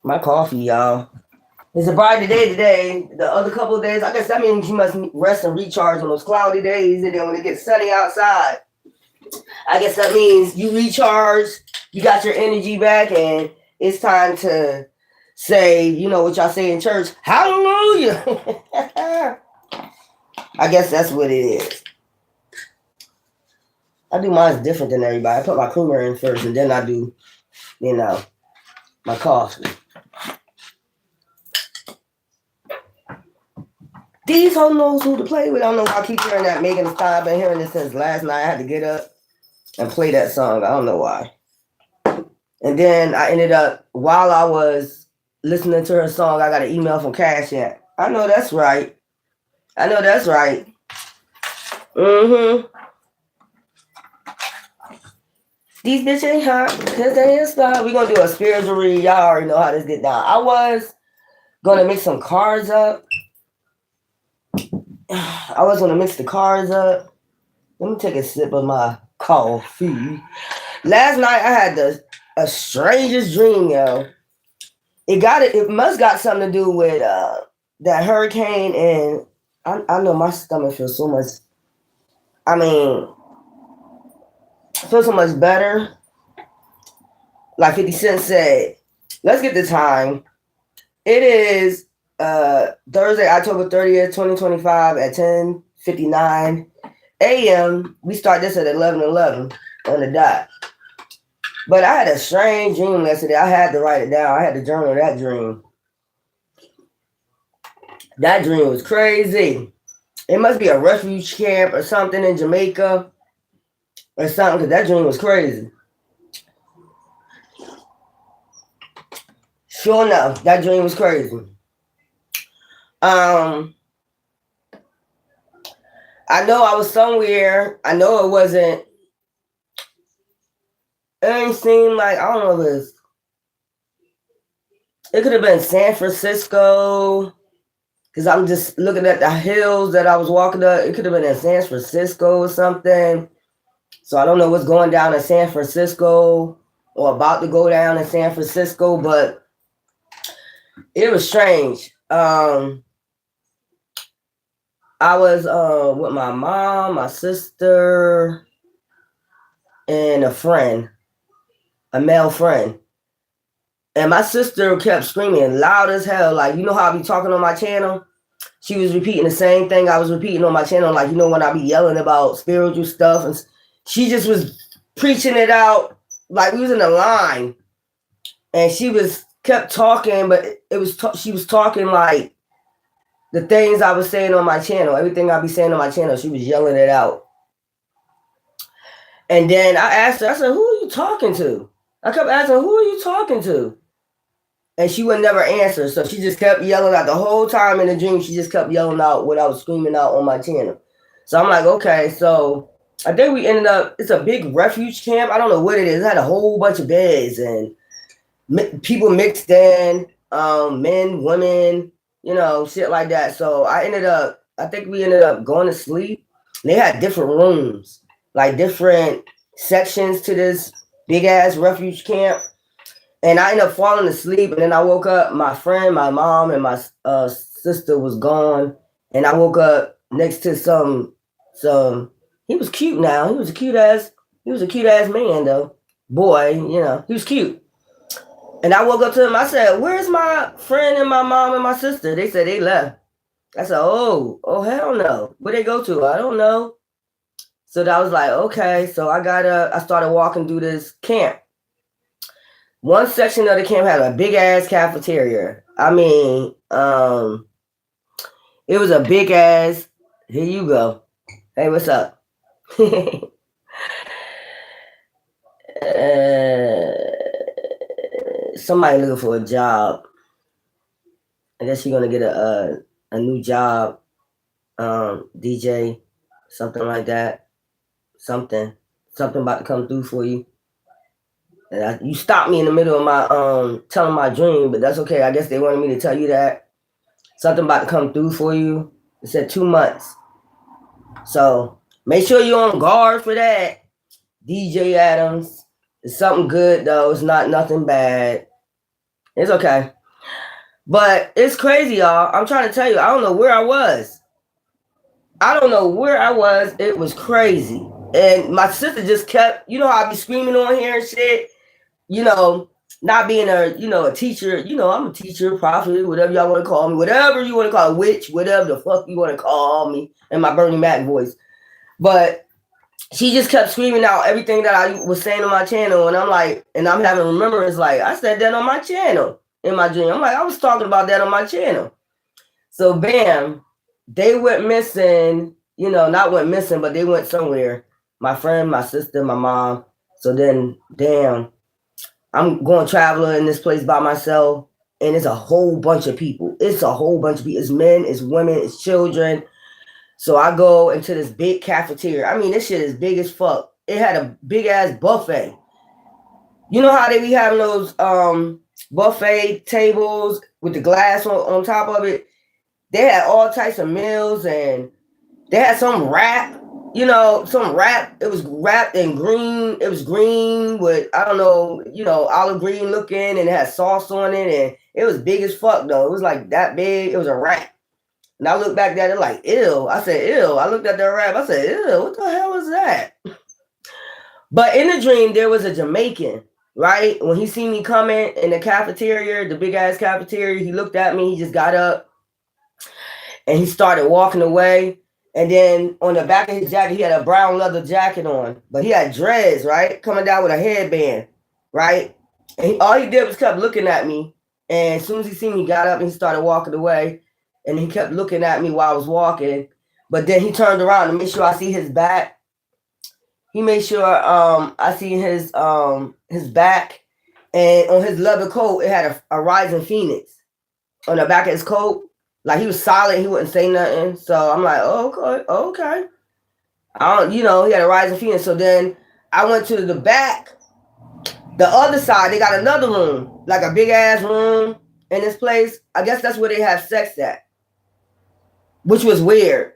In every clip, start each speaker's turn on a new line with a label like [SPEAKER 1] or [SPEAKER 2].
[SPEAKER 1] My coffee, y'all. It's a brighter day today. The other couple of days, I guess that means you must rest and recharge on those cloudy days. And then when it gets sunny outside, I guess that means you recharge, you got your energy back, and it's time to say, you know what y'all say in church, hallelujah. I guess that's what it is. I do mine different than everybody. I put my creamer in first, and then I do, my coffee. These hoes knows who to play with. I don't know why I keep hearing that Megan Thee Stallion. I've been hearing this since last night. I had to get up and play that song. I don't know why. And then I ended up, while I was listening to her song, I got an email from Cash App. I know that's right. Mm-hmm. These bitches ain't hot because they ain't style. We're going to do a spiritual read. Y'all already know how this get down. I was going to mix some cards up. I was going to mix the cards up. Let me take a sip of my coffee. Last night I had a strangest dream, yo. It must got something to do with that hurricane, and I know my stomach feels so much. Feels so much better. Like 50 Cent said, let's get the time. It is Thursday, October 30th, 2025 at 10:59 a.m. We start this at 11:11 on the dot. But I had a strange dream yesterday. I had to write it down. I had to journal that dream. That dream was crazy. It must be a refuge camp or something in Jamaica or something, because that dream was crazy. Sure enough, that dream was crazy. I know I was somewhere. I know it wasn't. It didn't seem like, I don't know if it could have been San Francisco, because I'm just looking at the hills that I was walking up. It could have been in San Francisco or something. So I don't know what's going down in San Francisco or about to go down in San Francisco, but it was strange. I was with my mom, my sister, and a friend, a male friend. And my sister kept screaming loud as hell. Like, you know how I be talking on my channel? She was repeating the same thing I was repeating on my channel. Like, you know, when I be yelling about spiritual stuff. And she just was preaching it out. Like, we was in a line. And she kept talking, but she was talking like the things I was saying on my channel. Everything I be saying on my channel, she was yelling it out. And then I asked her, I said, who are you talking to? I kept asking, who are you talking to? And she would never answer. So she just kept yelling out the whole time in the dream. She just kept yelling out what I was screaming out on my channel. So I'm like, okay. So I think we ended up, it's a big refuge camp. I don't know what it is. It had a whole bunch of beds and people mixed in, men, women, you know, shit like that. So I think we ended up going to sleep. They had different rooms, like different sections to this big ass refuge camp. And I ended up falling asleep, and then I woke up. My friend, my mom, and my sister was gone, and I woke up next to some. He was cute. Now he was a cute ass man though. Boy, you know, he was cute. And I woke up to him. I said, "Where's my friend and my mom and my sister?" They said they left. I said, "Oh hell no! Where they go to? I don't know." So that was like, okay. So I started walking through this camp. One section of the camp had a big ass cafeteria. I mean, it was a big ass. Here you go. Hey, what's up? Somebody looking for a job. I guess you're gonna get a new job, DJ, something like that. Something about to come through for you. And you stopped me in the middle of my telling my dream, but that's okay. I guess they wanted me to tell you that something about to come through for you. It said 2 months. So make sure you're on guard for that. DJ Adams. It's something good though. It's not nothing bad. It's okay. But it's crazy, y'all. I'm trying to tell you, I don't know where I was. It was crazy. And my sister just kept, you know how I be screaming on here and shit, you know, not being a teacher, I'm a teacher, prophet, whatever y'all want to call me, whatever you want to call it, witch, whatever the fuck you want to call me in my Bernie Mac voice. But she just kept screaming out everything that I was saying on my channel. And I'm like, and I'm having remembrance, like, I said that on my channel in my dream. I'm like, I was talking about that on my channel. So bam, they went missing, not went missing, but they went somewhere. My friend, my sister, my mom. So then, damn, I'm going traveling in this place by myself, and it's a whole bunch of people. It's a whole bunch of people. It's men, it's women, it's children. So I go into this big cafeteria. I mean, this shit is big as fuck. It had a big ass buffet. You know how they be having those buffet tables with the glass on top of it? They had all types of meals, and they had some wrap, some wrap. It was wrapped in green. It was green with, I don't know, olive green looking, and it had sauce on it, and it was big as fuck, though. It was like that big. It was a wrap. And I looked back at it like, ew. I said, ew. I looked at that wrap. I said, ew, what the hell is that? But in the dream, there was a Jamaican, right? When he seen me coming in the cafeteria, the big-ass cafeteria, he looked at me. He just got up, and he started walking away. And then on the back of his jacket, he had a brown leather jacket on. But he had dreads, right? Coming down with a headband, right? And all he did was kept looking at me. And as soon as he seen me, he got up and he started walking away. And he kept looking at me while I was walking. But then he turned around to make sure I see his back. He made sure I see his back. And on his leather coat, it had a rising phoenix on the back of his coat. Like, he was solid. He wouldn't say nothing. So I'm like, oh, okay. He had a rising phoenix. So then I went to the back. The other side, they got another room. Like a big-ass room in this place. I guess that's where they have sex at. Which was weird.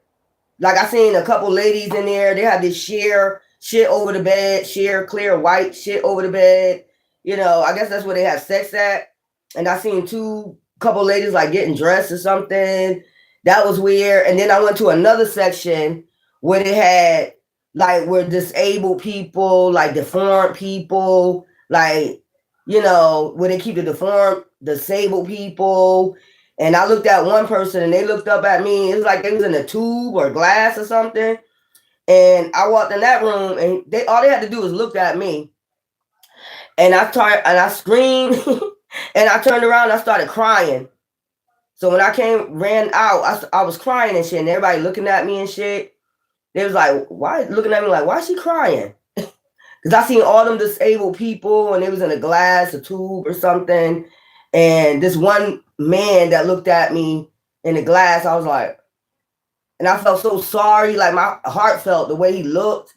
[SPEAKER 1] Like, I seen a couple ladies in there. They had this sheer shit over the bed. Sheer clear white shit over the bed. I guess that's where they have sex at. And I seen couple ladies like getting dressed or something. That was weird. And then I went to another section where they had like where disabled people, like deformed people, like, where they keep the deformed, disabled people. And I looked at one person and they looked up at me. It was like they was in a tube or glass or something. And I walked in that room and all they had to do was look at me. And I screamed and I turned around and I started crying. So when I ran out, I was crying and shit, and everybody looking at me and shit. They was like, why? Looking at me like, why is she crying? Because I seen all them disabled people, and they was in a glass, a tube or something. And this one man that looked at me in the glass, I was like, and I felt so sorry. Like, my heart felt the way he looked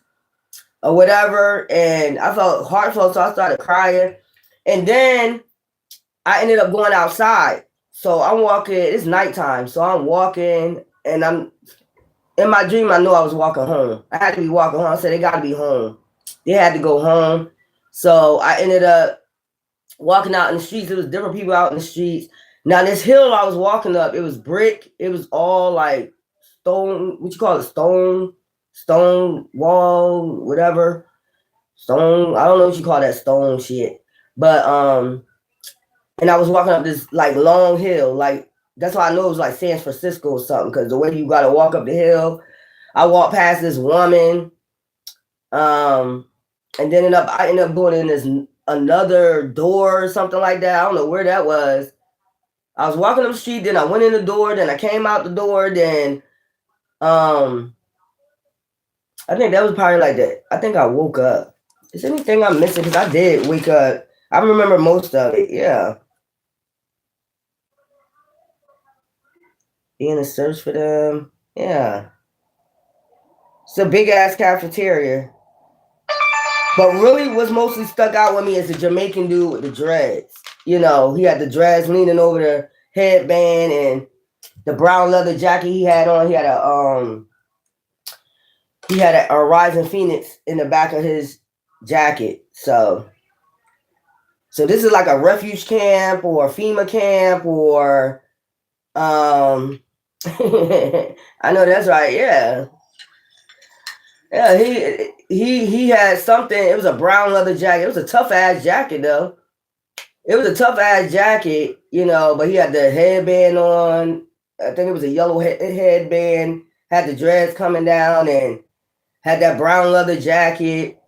[SPEAKER 1] or whatever. And I felt heartfelt, so I started crying. And then I ended up going outside. So I'm walking, it's nighttime. So I'm walking, and I'm in my dream. I knew I was walking home. I had to be walking home. I said, they got to be home. They had to go home. So I ended up walking out in the streets. There was different people out in the streets. Now, this hill I was walking up, it was brick. It was all like stone, what you call it? Stone wall, whatever. Stone, I don't know what you call that stone shit. But, and I was walking up this like long hill. Like, that's why I know it was like San Francisco or something, because the way you got to walk up the hill. I walked past this woman. And then I ended up going in this another door or something like that. I don't know where that was. I was walking up the street, then I went in the door, then I came out the door, then I think that was probably like that. I think I woke up. Is anything I'm missing? Because I did wake up. I remember most of it, yeah. Be in a search for them, yeah. It's a big ass cafeteria. But really what's mostly stuck out with me is the Jamaican dude with the dreads. He had the dreads leaning over the headband and the brown leather jacket he had on. He had a rising phoenix in the back of his jacket. So So this is like a refuge camp or a FEMA camp or I know that's right, yeah. Yeah, he had something. It was a brown leather jacket. It was a tough ass jacket though. It was a tough ass jacket, but he had the headband on. I think it was a yellow headband, had the dreads coming down and had that brown leather jacket.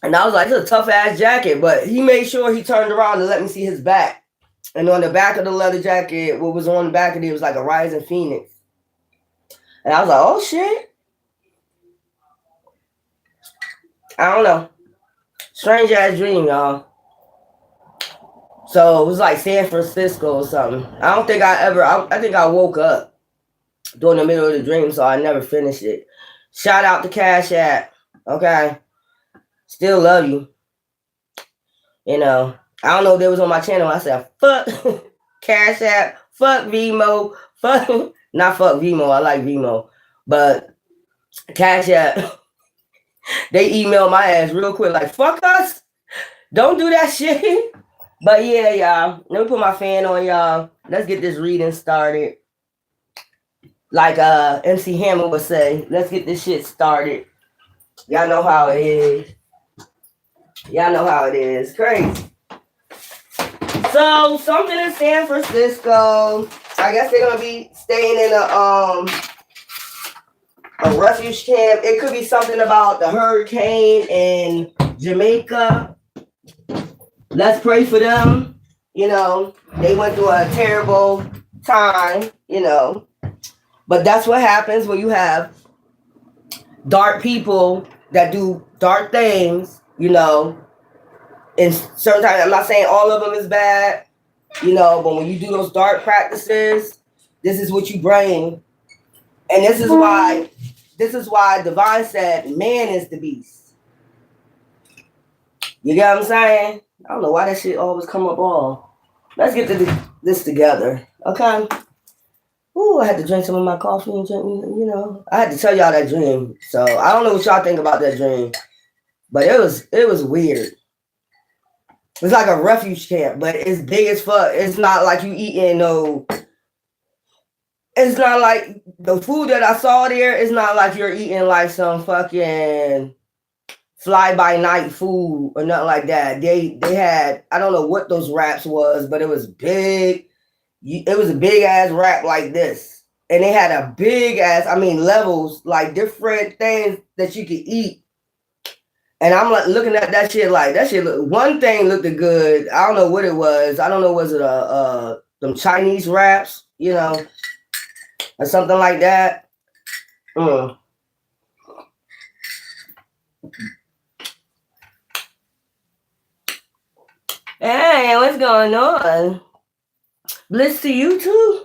[SPEAKER 1] And I was like, it's a tough ass jacket, but he made sure he turned around and let me see his back. And on the back of the leather jacket, what was on the back of it was like a rising phoenix. And I was like, oh shit. I don't know. Strange ass dream, y'all. So it was like San Francisco or something. I don't think I think I woke up during the middle of the dream, so I never finished it. Shout out to Cash App. Okay. Still love you. I don't know if they was on my channel. I said, fuck Cash App, fuck Vimo, fuck, not fuck Vimo. I like Vimo. But Cash App, they emailed my ass real quick, like, fuck us. Don't do that shit. But yeah, y'all. Let me put my fan on, y'all. Let's get this reading started. Like MC Hammer would say, let's get this shit started. Y'all know how it is. Y'all know how it is. Crazy. So something in San Francisco. I guess they're gonna be staying in a refuge camp. It could be something about the hurricane in Jamaica. Let's pray for them. They went through a terrible time, But that's what happens when you have dark people that do dark things, And certain times, I'm not saying all of them is bad, but when you do those dark practices, this is what you bring. And this is why Divine said man is the beast. You get what I'm saying? I don't know why that shit always come up all. Let's get this together, okay? Ooh, I had to drink some of my coffee and drink, I had to tell y'all that dream. So I don't know what y'all think about that dream, but it was weird. It's like a refuge camp, but it's big as fuck. It's not like you eating it's not like the food that I saw there. It's not like you're eating like some fucking fly by night food or nothing like that. They had, I don't know what those wraps was, but it was big. It was a big ass wrap like this. And they had a big ass, levels, like different things that you could eat. And I'm like looking at that shit like that shit. One thing looked good. I don't know what it was. I don't know, was it them Chinese wraps, or something like that. Hey, what's going on? Bliss to you too,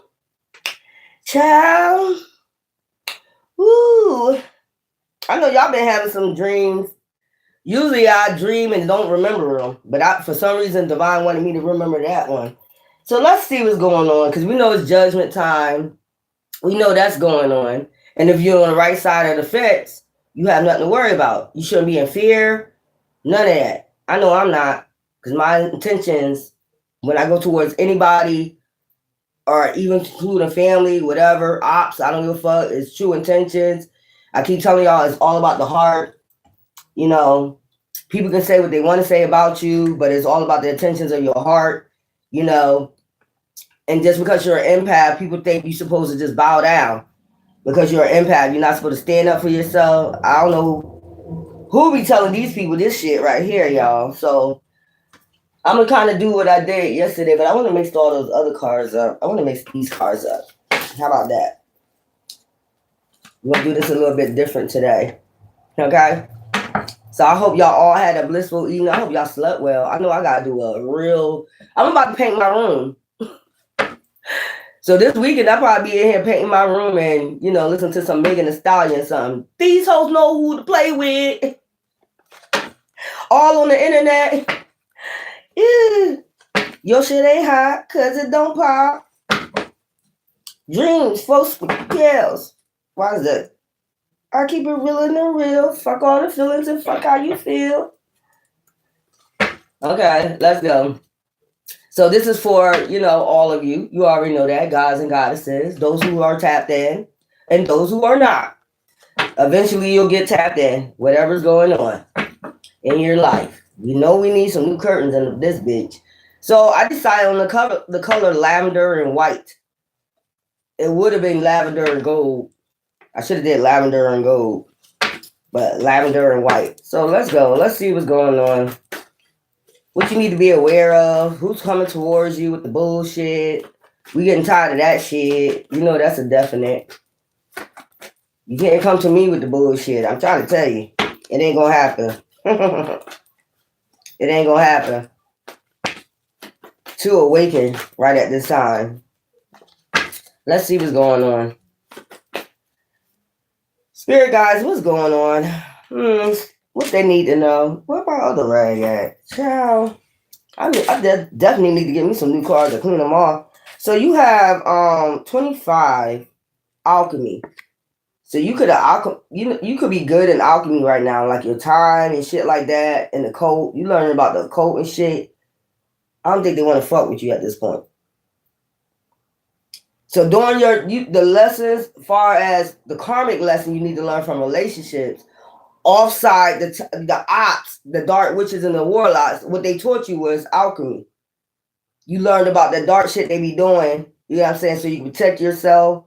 [SPEAKER 1] child. Ooh, I know y'all been having some dreams. Usually I dream and don't remember them, but for some reason Divine wanted me to remember that one. So let's see what's going on, because we know it's judgment time. We know that's going on. And if you're on the right side of the fence, you have nothing to worry about. You shouldn't be in fear. None of that. I know I'm not, because my intentions, when I go towards anybody, or even including family, whatever, ops, I don't give a fuck. It's true intentions. I keep telling y'all it's all about the heart. People can say what they want to say about you, but it's all about the intentions of your heart, And just because you're an empath, people think you're supposed to just bow down. Because you're an empath, you're not supposed to stand up for yourself. I don't know who be telling these people this shit right here, y'all. So I'm going to kind of do what I did yesterday, but I want to mix all those other cards up. I want to mix these cards up. How about that? We're going to do this a little bit different today. Okay? So I hope y'all all had a blissful evening. I hope y'all slept well. I know I got to do I'm about to paint my room. So this weekend, I'll probably be in here painting my room and, listen to some Megan Thee Stallion or something. These hoes know who to play with. All on the internet. Yeah. Your shit ain't hot because it don't pop. Dreams, folks, kills. Why is that? I keep it real in the real. Fuck all the feelings and fuck how you feel. Okay, let's go. So this is for, all of you. You already know that, gods and goddesses, those who are tapped in and those who are not. Eventually you'll get tapped in, whatever's going on in your life. You know we need some new curtains in this bitch. So I decided on the color lavender and white. It would have been lavender and gold. I should have did lavender and gold, but lavender and white. So let's go. Let's see what's going on. What you need to be aware of. Who's coming towards you with the bullshit. We getting tired of that shit. You know that's a definite. You can't come to me with the bullshit. I'm trying to tell you. It ain't gonna happen. It ain't gonna happen. To awaken right at this time. Let's see what's going on. Spirit guys, what's going on? What they need to know. Where my other rag at? Child. I definitely need to get me some new cards to clean them off. So you have 25 alchemy. So you could you could be good in alchemy right now, like your time and shit like that, and the code. You learning about the code and shit. I don't think they want to fuck with you at this point. So during the lessons, far as the karmic lesson you need to learn from relationships, offside the ops, the dark witches and the warlocks, what they taught you was alchemy. You learned about the dark shit they be doing. You know what I'm saying? So you can protect yourself.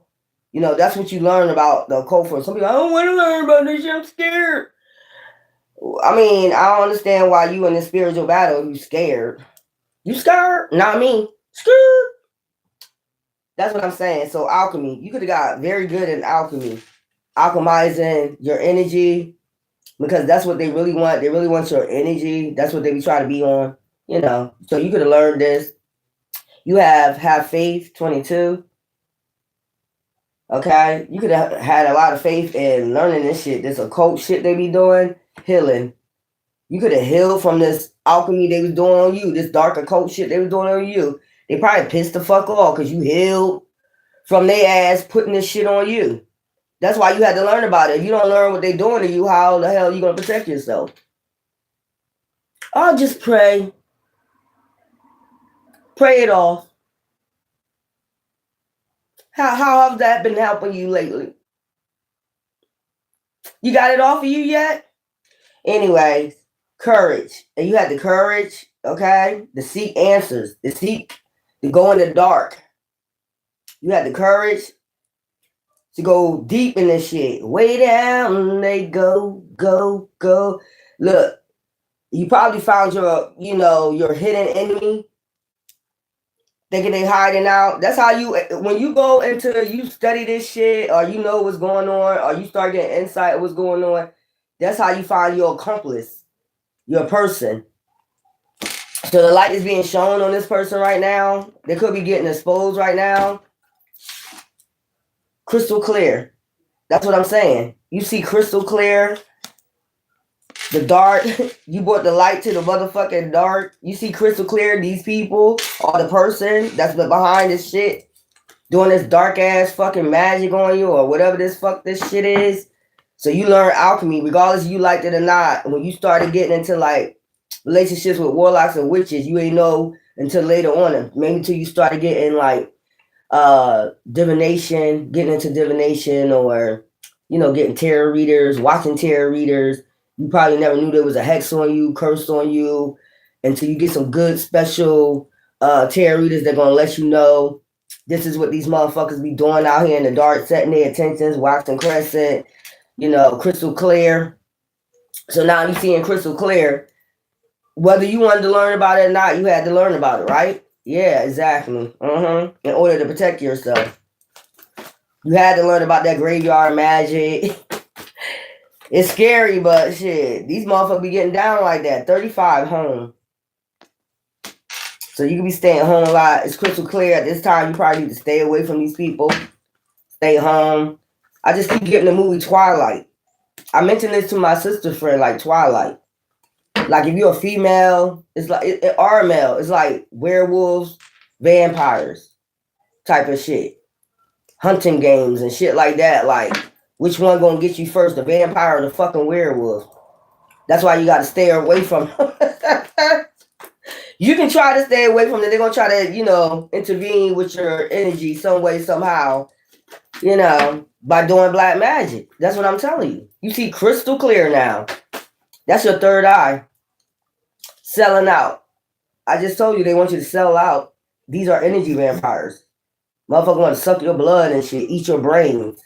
[SPEAKER 1] You know, that's what you learn about the occult for. Some people, I don't want to learn about this shit. I'm scared. I mean, I don't understand why you in this spiritual battle, you scared. You scared? Not me. Scared. That's what I'm saying. So alchemy, you could have got very good in alchemy. Alchemizing your energy, because that's what they really want. They really want your energy. That's what they be trying to be on. You know, so you could have learned this. You have faith, 22. Okay, you could have had a lot of faith in learning this shit. This occult shit they be doing, healing. You could have healed from this alchemy they was doing on you, this dark occult shit they was doing on you. They probably pissed the fuck off because you healed from their ass putting this shit on you. That's why you had to learn about it. If you don't learn what they doing to you, how the hell are you gonna protect yourself? I'll just pray. Pray it off. How has that been helping you lately? You got it off of you yet? Anyways, courage. And you had the courage, okay, to seek answers, to go in the dark. You had the courage to go deep in this shit. Way down they go. Look, you probably found your hidden enemy. Thinking they hiding out. That's how when you go into, you study this shit, or you know what's going on, or you start getting insight of what's going on. That's how you find your accomplice, your person. So the light is being shown on this person right now. They could be getting exposed right now. Crystal clear. That's what I'm saying. You see crystal clear. The dark, you brought the light to the motherfucking dark. You see crystal clear, these people, or the person that's behind this shit, doing this dark ass fucking magic on you, or whatever this shit is. So you learn alchemy, regardless if you liked it or not. When you started getting into like relationships with warlocks and witches, you ain't know until later on, maybe until you started getting like divination, getting into divination, or getting tarot readers, watching tarot readers. You probably never knew there was a hex on you, curse on you, until you get some good special tarot readers that gonna let you know this is what these motherfuckers be doing out here in the dark, setting their intentions, waxing crescent, crystal clear. So now you seeing crystal clear. Whether you wanted to learn about it or not, you had to learn about it, right? Yeah, exactly. In order to protect yourself. You had to learn about that graveyard magic. It's scary, but shit, these motherfuckers be getting down like that. 35 home. So you can be staying home a lot. It's crystal clear. At this time, you probably need to stay away from these people. Stay home. I just keep getting the movie Twilight. I mentioned this to my sister friend, like Twilight. Like if you're a female, it's like or a male, it's like werewolves, vampires type of shit. Hunting games and shit like that. Like, which one gonna get you first, the vampire or the fucking werewolf? That's why you gotta stay away from them. You can try to stay away from it. They're gonna try to, intervene with your energy some way, somehow, by doing black magic. That's what I'm telling you. You see crystal clear now. That's your third eye. Selling out. I just told you they want you to sell out. These are energy vampires. Motherfucker want to suck your blood and shit, eat your brains.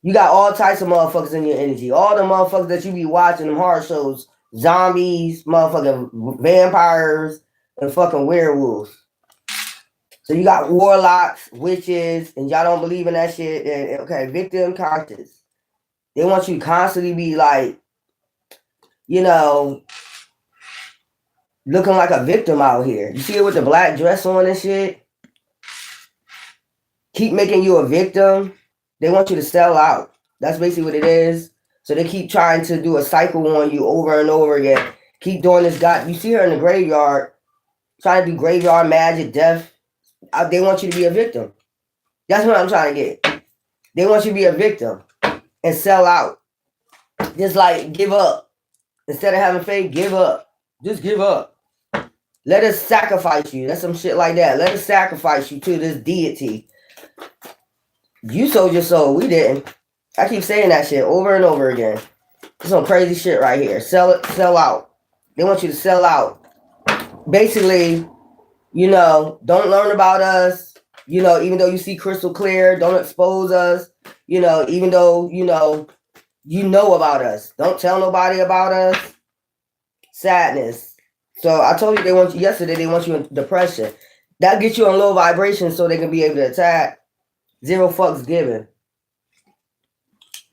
[SPEAKER 1] You got all types of motherfuckers in your energy. All the motherfuckers that you be watching, them horror shows, zombies, motherfucking vampires, and fucking werewolves. So you got warlocks, witches, and y'all don't believe in that shit. And okay, victim conscious. They want you to constantly be like, looking like a victim out here. You see it with the black dress on and shit? Keep making you a victim. They want you to sell out. That's basically what it is. So they keep trying to do a cycle on you over and over again. Keep doing this. You see her in the graveyard, trying to do graveyard magic, death. They want you to be a victim. That's what I'm trying to get. They want you to be a victim and sell out. Just like give up. Instead of having faith, give up. Just give up. Let us sacrifice you. That's some shit like that. Let us sacrifice you to this deity. You sold your soul. We didn't. I keep saying that shit over and over again. It's some crazy shit right here. Sell out. They want you to sell out. Basically, don't learn about us. Even though you see crystal clear, don't expose us. Even though, you know about us. Don't tell nobody about us. Sadness. So I told you they want you in depression. That gets you on low vibration so they can be able to attack. Zero fucks given.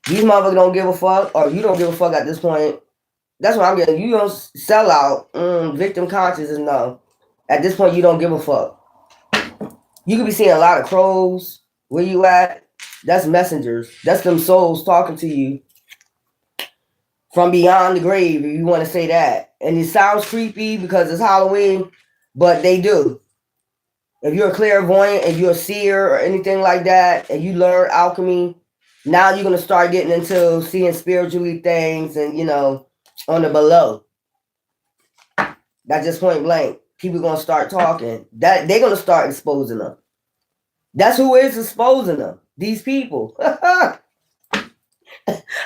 [SPEAKER 1] These motherfuckers don't give a fuck, or you don't give a fuck at this point. That's what I'm getting. You don't sell out. Victim consciousness, no. At this point, you don't give a fuck. You could be seeing a lot of crows. Where you at? That's messengers. That's them souls talking to you from beyond the grave, if you want to say that. And it sounds creepy because it's Halloween, but they do. If you're a clairvoyant, if you're a seer or anything like that, and you learn alchemy, now you're going to start getting into seeing spiritually things and, on the below. That's just point blank. People are going to start talking. They're going to start exposing them. That's who is exposing them. These people.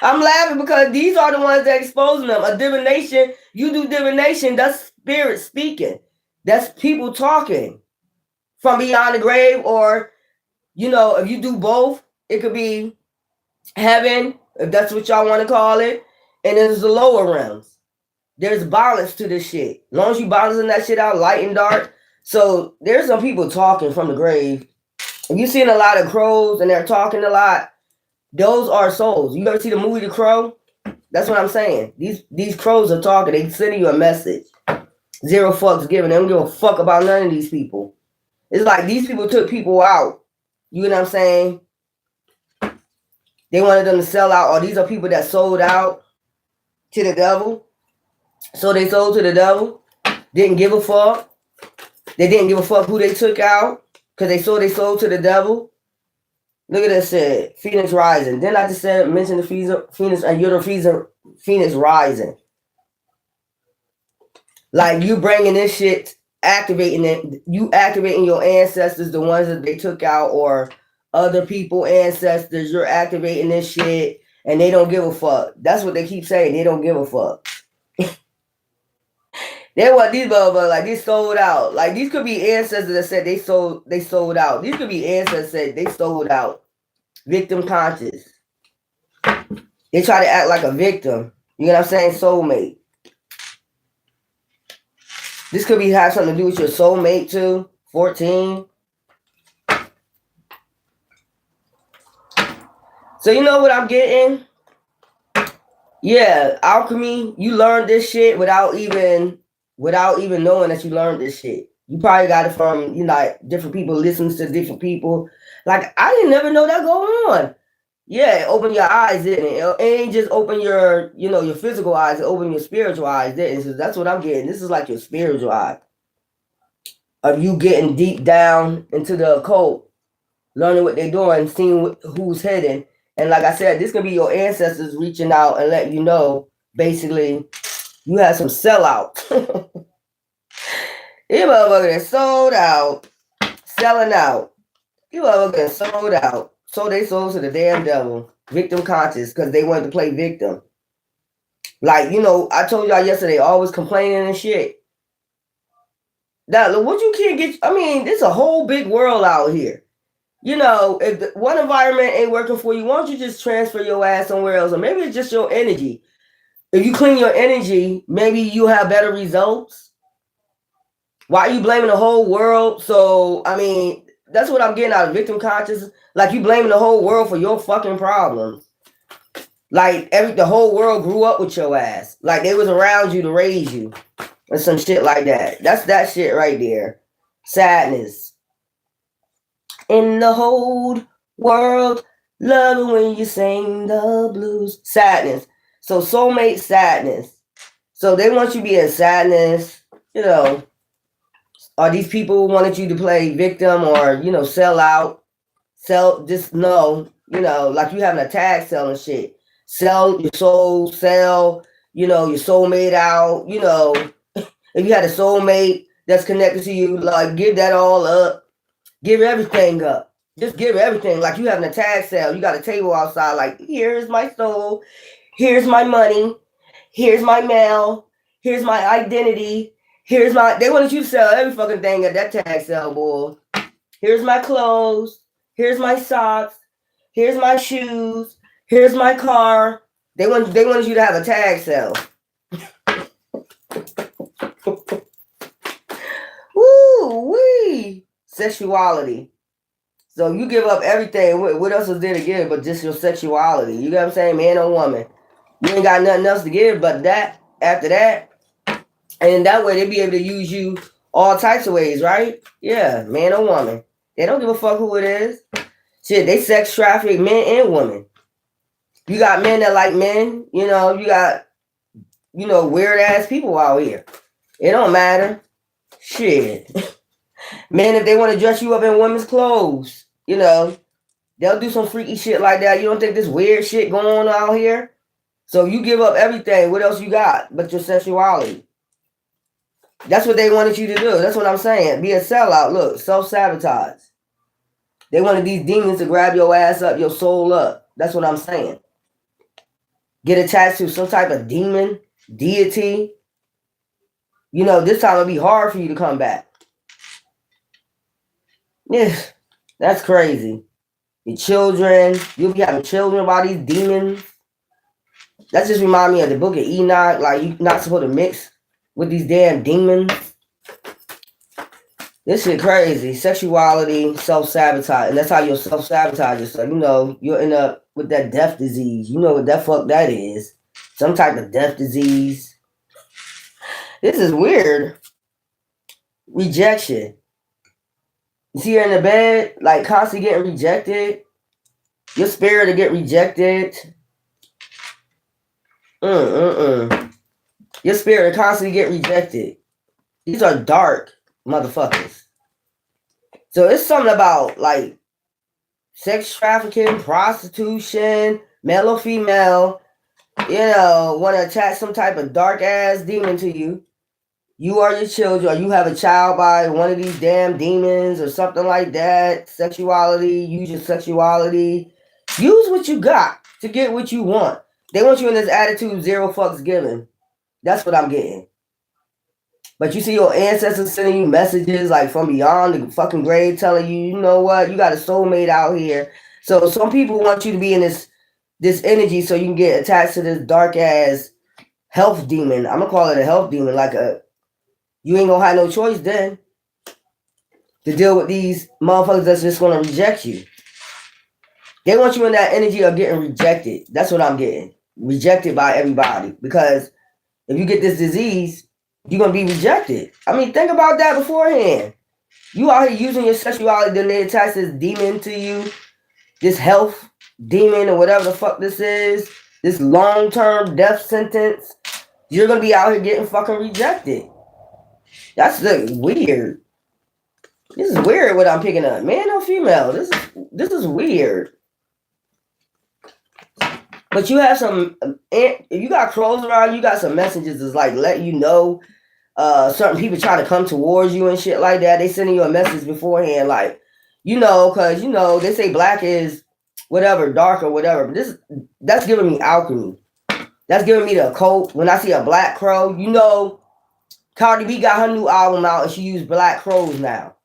[SPEAKER 1] I'm laughing because these are the ones that exposing them. A divination, you do divination, that's spirit speaking. That's people talking from beyond the grave, or, if you do both, it could be heaven, if that's what y'all want to call it, and there's the lower realms. There's balance to this shit. As long as you balancing that shit out, light and dark. So there's some people talking from the grave. If you've seen a lot of crows and they're talking a lot, those are souls. You ever see the movie The Crow? That's what I'm saying. These crows are talking. They sending you a message. Zero fucks given. They don't give a fuck about none of these people. It's like these people took people out. You know what I'm saying? They wanted them to sell out. Or these are people that sold out to the devil. So they sold to the devil. Didn't give a fuck. They didn't give a fuck who they took out. Because they sold to the devil. Look at this shit. Phoenix rising. Then I just mention the Phoenix, and you're the Phoenix rising. Like you bringing this shit, activating it. You activating your ancestors, the ones that they took out, or other people ancestors. You're activating this shit, and they don't give a fuck. That's what they keep saying. They don't give a fuck. They want these motherfuckers like they sold out. Like these could be ancestors that said they sold out. These could be ancestors that said they sold out. Victim conscious. They try to act like a victim. You know what I'm saying? Soulmate. This could have something to do with your soulmate too. 14. So you know what I'm getting? Yeah, alchemy. You learned this shit without even knowing that you learned this shit. You probably got it from, different people, listens to different people. Like, I didn't never know that going on. Yeah, it opened your eyes, didn't it? It ain't just open your, your physical eyes, it opened your spiritual eyes, didn't it? So that's what I'm getting. This is like your spiritual eye. Of you getting deep down into the occult, learning what they're doing, seeing who's hidden. And like I said, this could be your ancestors reaching out and letting you know, basically, you had some sellout. You motherfucker that sold out, selling out. You motherfucker that sold out. Sold they souls to the damn devil. Victim conscious because they wanted to play victim. Like, you know, I told y'all yesterday, always complaining and shit. Now, what you can't get, I mean, there's a whole big world out here. You know, if one environment ain't working for you, why don't you just transfer your ass somewhere else? Or maybe it's just your energy. If you clean your energy, maybe you'll have better results. Why are you blaming the whole world? So, I mean, that's what I'm getting out of victim consciousness. Like, you blaming the whole world for your fucking problems. Like, the whole world grew up with your ass. Like, they was around you to raise you. Or some shit like that. That's that shit right there. Sadness. In the whole world, loving when you sing the blues. Sadness. So soulmate sadness. So they want you to be in sadness. You know, are these people wanted you to play victim or, you know, sell out? Just no, you know, like you having a tag selling shit. Sell your soul, sell, you know, your soulmate out, you know. If you had a soulmate that's connected to you, like give that all up. Give everything up. Just give everything. Like you having a tag sale. You got a table outside, like, here's my soul, here's my money, here's my mail, here's my identity, here's my they wanted you to sell every fucking thing at that tag sale, boy. Here's my clothes, here's my socks, here's my shoes, here's my car. They wanted you to have a tag sale. Woo wee. Sexuality. So you give up everything. What else is there to give but just your sexuality? You know what I'm saying? Man or woman. You ain't got nothing else to give but that after that. And that way they be able to use you all types of ways, right? Yeah, man or woman. They don't give a fuck who it is. Shit, they sex traffic men and women. You got men that like men. You know, you got, you know, weird ass people out here. It don't matter. Shit. Men, if they want to dress you up in women's clothes, you know, they'll do some freaky shit like that. You don't think this weird shit going on out here? So you give up everything. What else you got but your sexuality? That's what they wanted you to do. That's what I'm saying. Be a sellout. Look, self-sabotage. They wanted these demons to grab your ass up, your soul up. That's what I'm saying. Get attached to some type of demon, deity. You know, this time it'll be hard for you to come back. Yeah, that's crazy. Your children, you'll be having children by these demons. That just remind me of the book of Enoch. Like, you're not supposed to mix with these damn demons. This shit crazy. Sexuality, self-sabotage. And that's how you'll self-sabotage yourself. You know, you'll end up with that death disease. You know what that fuck that is. Some type of death disease. This is weird. Rejection. You see her in the bed, like constantly getting rejected. Your spirit will get rejected. Your spirit will constantly get rejected. These are dark motherfuckers. So it's something about like sex trafficking, prostitution, male or female, you know, want to attach some type of dark ass demon to you. You or your children, or you have a child by one of these damn demons or something like that. Sexuality, use your sexuality. Use what you got to get what you want. They want you in this attitude, zero fucks given. That's what I'm getting. But you see your ancestors sending you messages like from beyond the fucking grave telling you, you know what, you got a soulmate out here. So some people want you to be in this energy so you can get attached to this dark ass health demon. I'm gonna call it a health demon, like you ain't gonna have no choice then to deal with these motherfuckers that's just gonna reject you. They want you in that energy of getting rejected. That's what I'm getting. Rejected by everybody. Because if you get this disease, you're gonna be rejected. I mean, think about that beforehand. You out here using your sexuality, then they attach this demon to you, this health demon or whatever the fuck this is, this long-term death sentence. You're gonna be out here getting fucking rejected. That's weird. This is weird what I'm picking up. Man or female? This is weird. But you have some, if you got crows around, you got some messages that's like let you know certain people try to come towards you and shit like that. They sending you a message beforehand, like, because they say black is whatever, dark or whatever. But that's giving me alchemy. That's giving me the occult. When I see a black crow, Cardi B got her new album out and she used black crows now.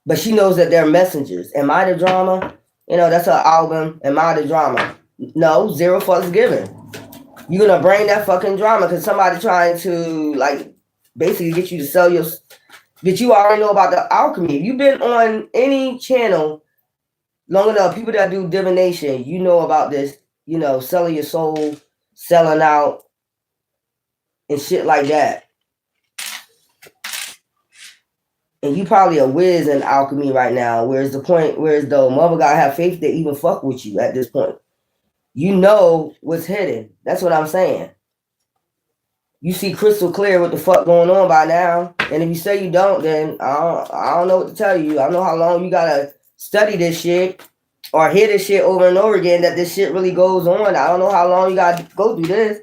[SPEAKER 1] But she knows that they're messengers. Am I the drama? That's her album. Am I the drama? No, zero fucks given. You're gonna bring that fucking drama because somebody trying to basically get you to sell your. But you already know about the alchemy. If you've been on any channel long enough, people that do divination, you know about this. Selling your soul, selling out, and shit like that. And you probably a whiz in alchemy right now. Whereas the mother gotta have faith to even fuck with you at this point. You know what's hidden. That's what I'm saying. You see crystal clear what the fuck going on by now. And if you say you don't, then I don't know what to tell you. I don't know how long you gotta study this shit or hear this shit over and over again that this shit really goes on. I don't know how long you gotta go through this.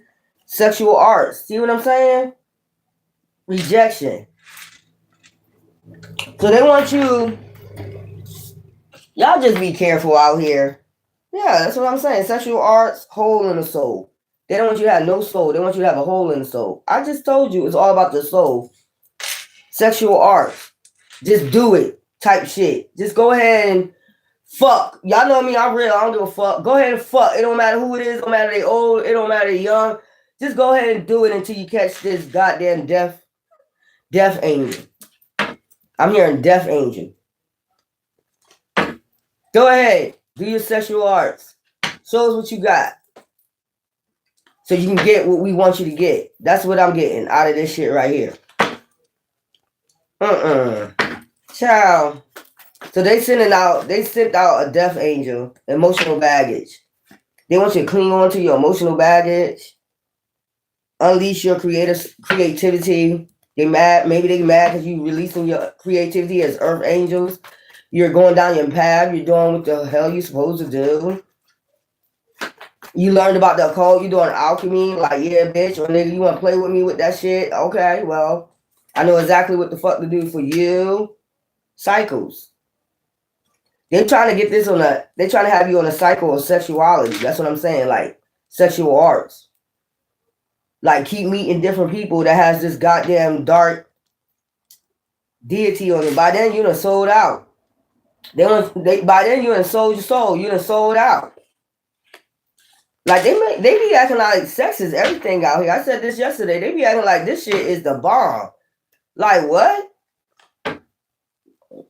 [SPEAKER 1] Sexual arts. See what I'm saying? Rejection. So they want you. Y'all just be careful out here. Yeah, that's what I'm saying. Sexual arts, hole in the soul. They don't want you to have no soul. They want you to have a hole in the soul. I just told you it's all about the soul. Sexual arts. Just do it type shit. Just go ahead and fuck. Y'all know me. I'm real. I don't give a fuck. Go ahead and fuck. It don't matter who it is. It don't matter they old. It don't matter they young. Just go ahead and do it until you catch this goddamn death angel. I'm hearing death angel. Go ahead. Do your sexual arts. Show us what you got. So you can get what we want you to get. That's what I'm getting out of this shit right here. Child. So they sent out a death angel, emotional baggage. They want you to cling on to your emotional baggage. Unleash your creativity. Maybe they mad because you releasing your creativity as earth angels. You're going down your path. You're doing what the hell you're supposed to do. You learned about the occult. You're doing alchemy. Like, yeah, bitch. Or nigga, you want to play with me with that shit? Okay, well, I know exactly what the fuck to do for you. Cycles. They're trying to get this they're trying to have you on a cycle of sexuality. That's what I'm saying. Like, sexual arts. Like, keep meeting different people that has this goddamn dark deity on it. By then, you done sold out. By then, you done sold your soul. You done sold out. Like, they be acting like sex is everything out here. I said this yesterday. They be acting like this shit is the bomb. Like, what?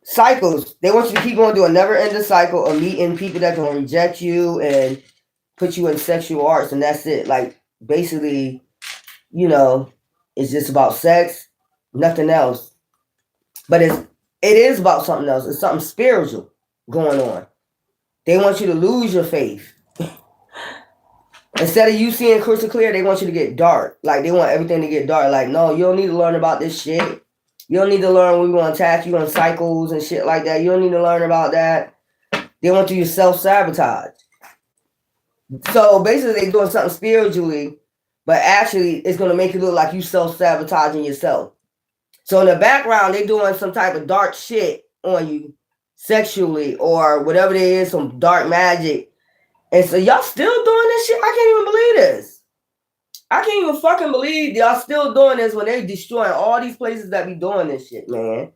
[SPEAKER 1] Cycles. They want you to keep going through a never-ending cycle of meeting people that can reject you and put you in sexual arts, and that's it. Like, basically, it's just about sex, nothing else. But it is about something else. It's something spiritual going on. They want you to lose your faith. Instead of you seeing crystal clear, they want you to get dark. Like, they want everything to get dark. Like, no, you don't need to learn about this shit. You don't need to learn when we're going to attack you on cycles and shit like that. You don't need to learn about that. They want you to self-sabotage. So, basically, they're doing something spiritually, but actually, it's going to make it look like you self-sabotaging yourself. So, in the background, they're doing some type of dark shit on you sexually or whatever it is, some dark magic. And so y'all still doing this shit? I can't even believe this. I can't even fucking believe y'all still doing this when they destroying all these places that be doing this shit, man.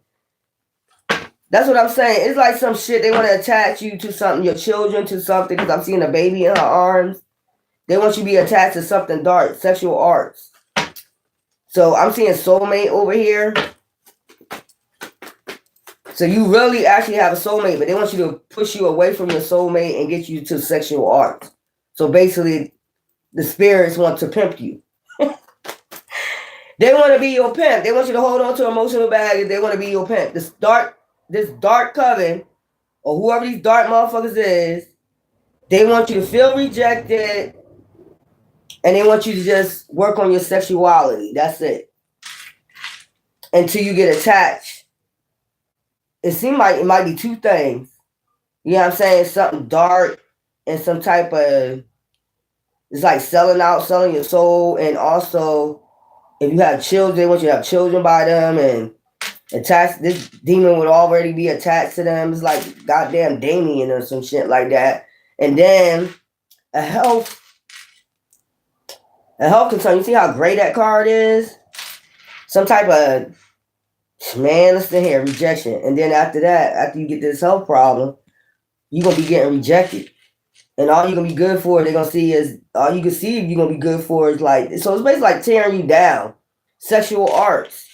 [SPEAKER 1] That's what I'm saying. It's like some shit they want to attach you to something, your children to something, because I'm seeing a baby in her arms. They want you to be attached to something dark, sexual arts. So I'm seeing soulmate over here. So you really actually have a soulmate, but they want you to push you away from your soulmate and get you to sexual arts. So basically, the spirits want to pimp you. They want to be your pimp. They want you to hold on to emotional baggage. They want to be your pimp. This dark coven, or whoever these dark motherfuckers is, they want you to feel rejected, and they want you to just work on your sexuality. That's it. Until you get attached. It seems like it might be two things. You know what I'm saying? Something dark and some type of, it's like selling your soul, and also If you have children, they want you to have children by them and attached. This demon would already be attached to them. It's like goddamn Damien or some shit like that. And then a health concern. You see how great that card is? Some type of, man, listen here, rejection. And then after that, after you get this health problem, you're gonna be getting rejected. And all you're gonna be good for, they're gonna see is all you can see you're gonna be good for is like, so it's basically like tearing you down. Sexual arts.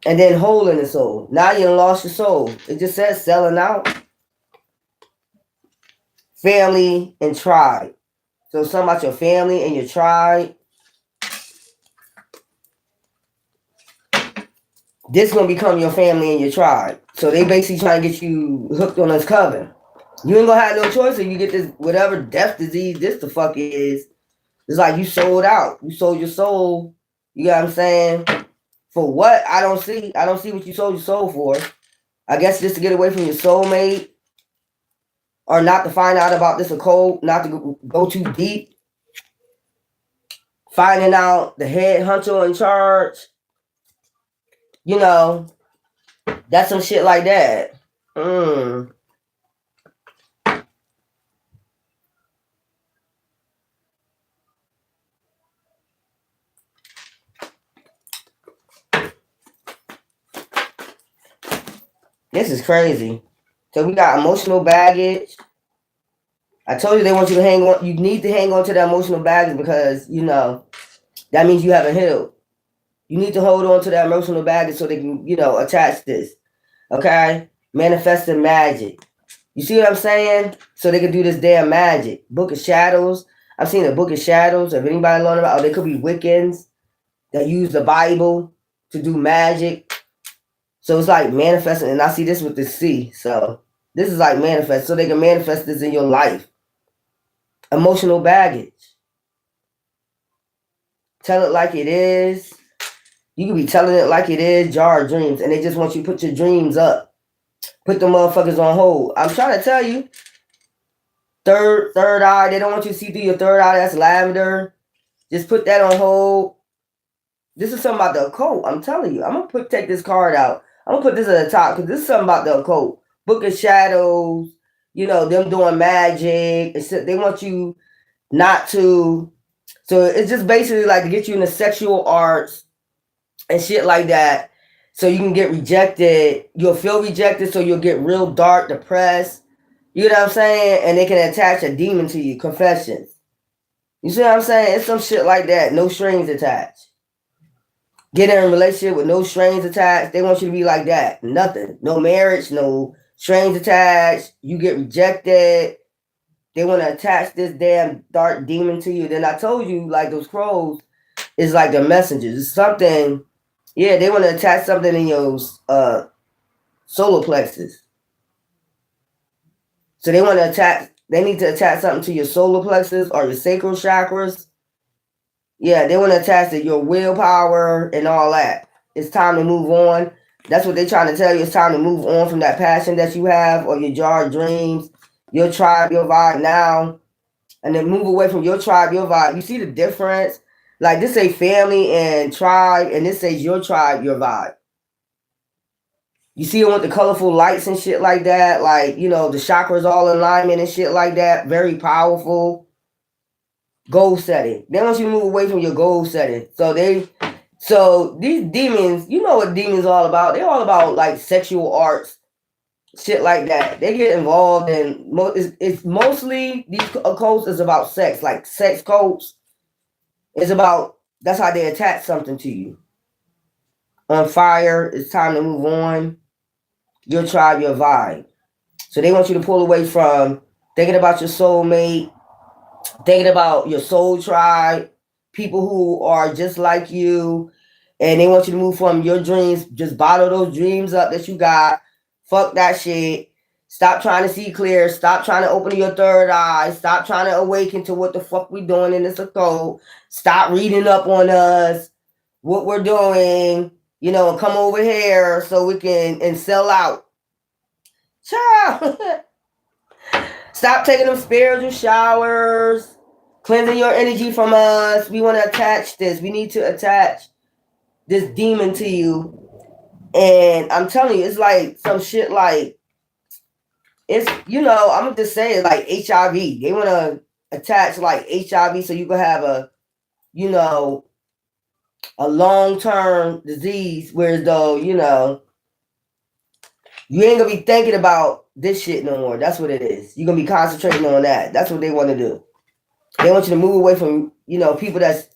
[SPEAKER 1] And then hole in the soul. Now you done lost your soul. It just says selling out. Family and tribe. So something about your family and your tribe. This gonna become your family and your tribe. So they basically trying to get you hooked on this coven. You ain't gonna have no choice if you get this whatever death disease this the fuck is. It's like you sold out. You sold your soul. You know what I'm saying? For what? I don't see what you sold your soul for. I guess just to get away from your soulmate. Or not to find out about this occult, not to go too deep. Finding out the head hunter in charge. You know, that's some shit like that. This is crazy. So we got emotional baggage. I told you they want you to hang on. You need to hang on to that emotional baggage because, you know, that means you haven't healed. You need to hold on to that emotional baggage so they can, you know, attach this. Okay? Manifesting magic. You see what I'm saying? So they can do this damn magic. Book of Shadows. I've seen a Book of Shadows. If anybody learned about, they could be Wiccans that use the Bible to do magic. So it's like manifesting. And I see this with the C. So this is like manifest. So they can manifest this in your life. Emotional baggage. Tell it like it is. You can be telling it like it is. Jar dreams. And they just want you to put your dreams up. Put the motherfuckers on hold. I'm trying to tell you. Third eye. They don't want you to see through your third eye. That's lavender. Just put that on hold. This is something about the occult. I'm telling you. I'm going to take this card out. I'm going to put this at the top because this is something about the occult. Book of Shadows. You know, them doing magic. They want you not to. So it's just basically like to get you into sexual arts and shit like that. So you can get rejected. You'll feel rejected. So you'll get real dark, depressed. You know what I'm saying? And they can attach a demon to you. Confessions. You see what I'm saying? It's some shit like that. No strings attached. Get in a relationship with no strings attached. They want you to be like that. Nothing. No marriage. No strings attached. You get rejected. They want to attach this damn dark demon to you. Then I told you, like those crows, is like the messengers. It's something. Yeah, they want to attach something in your solar plexus. So they want to attach. They need to attach something to your solar plexus or your sacral chakras. Yeah, they want to attach to your willpower and all that. It's time to move on. That's what they're trying to tell you. It's time to move on from that passion that you have or your jar dreams, your tribe, your vibe now. And then move away from your tribe, your vibe. You see the difference? Like this say family and tribe, and this says your tribe, your vibe. You see it with the colorful lights and shit like that. Like, you know, the chakras all in alignment and shit like that. Very powerful. Goal setting. They want you to move away from your goal setting. So these demons, you know what demons all about. They're all about like sexual arts, shit like that. They get involved in, it's mostly, these occults is about sex. Like sex cults is about, that's how they attach something to you. On fire, it's time to move on. Your tribe, your vibe. So they want you to pull away from thinking about your soulmate, thinking about your soul tribe, people who are just like you, and they want you to move from your dreams. Just bottle those dreams up that you got. Fuck that shit. Stop trying to see clear. Stop trying to open your third eye. Stop trying to awaken to what the fuck we doing in this occult. Stop reading up on us, what we're doing, you know, and come over here so we can and sell out. Child. Stop taking them spiritual showers. Cleansing your energy from us. We want to attach this. We need to attach this demon to you. And I'm telling you, it's like some shit like, it's, I'm going to just say it like HIV. They want to attach like HIV so you can have a long-term disease, whereas though, you ain't going to be thinking about this shit no more. That's what it is. You're going to be concentrating on that. That's what they want to do. They want you to move away from, people that's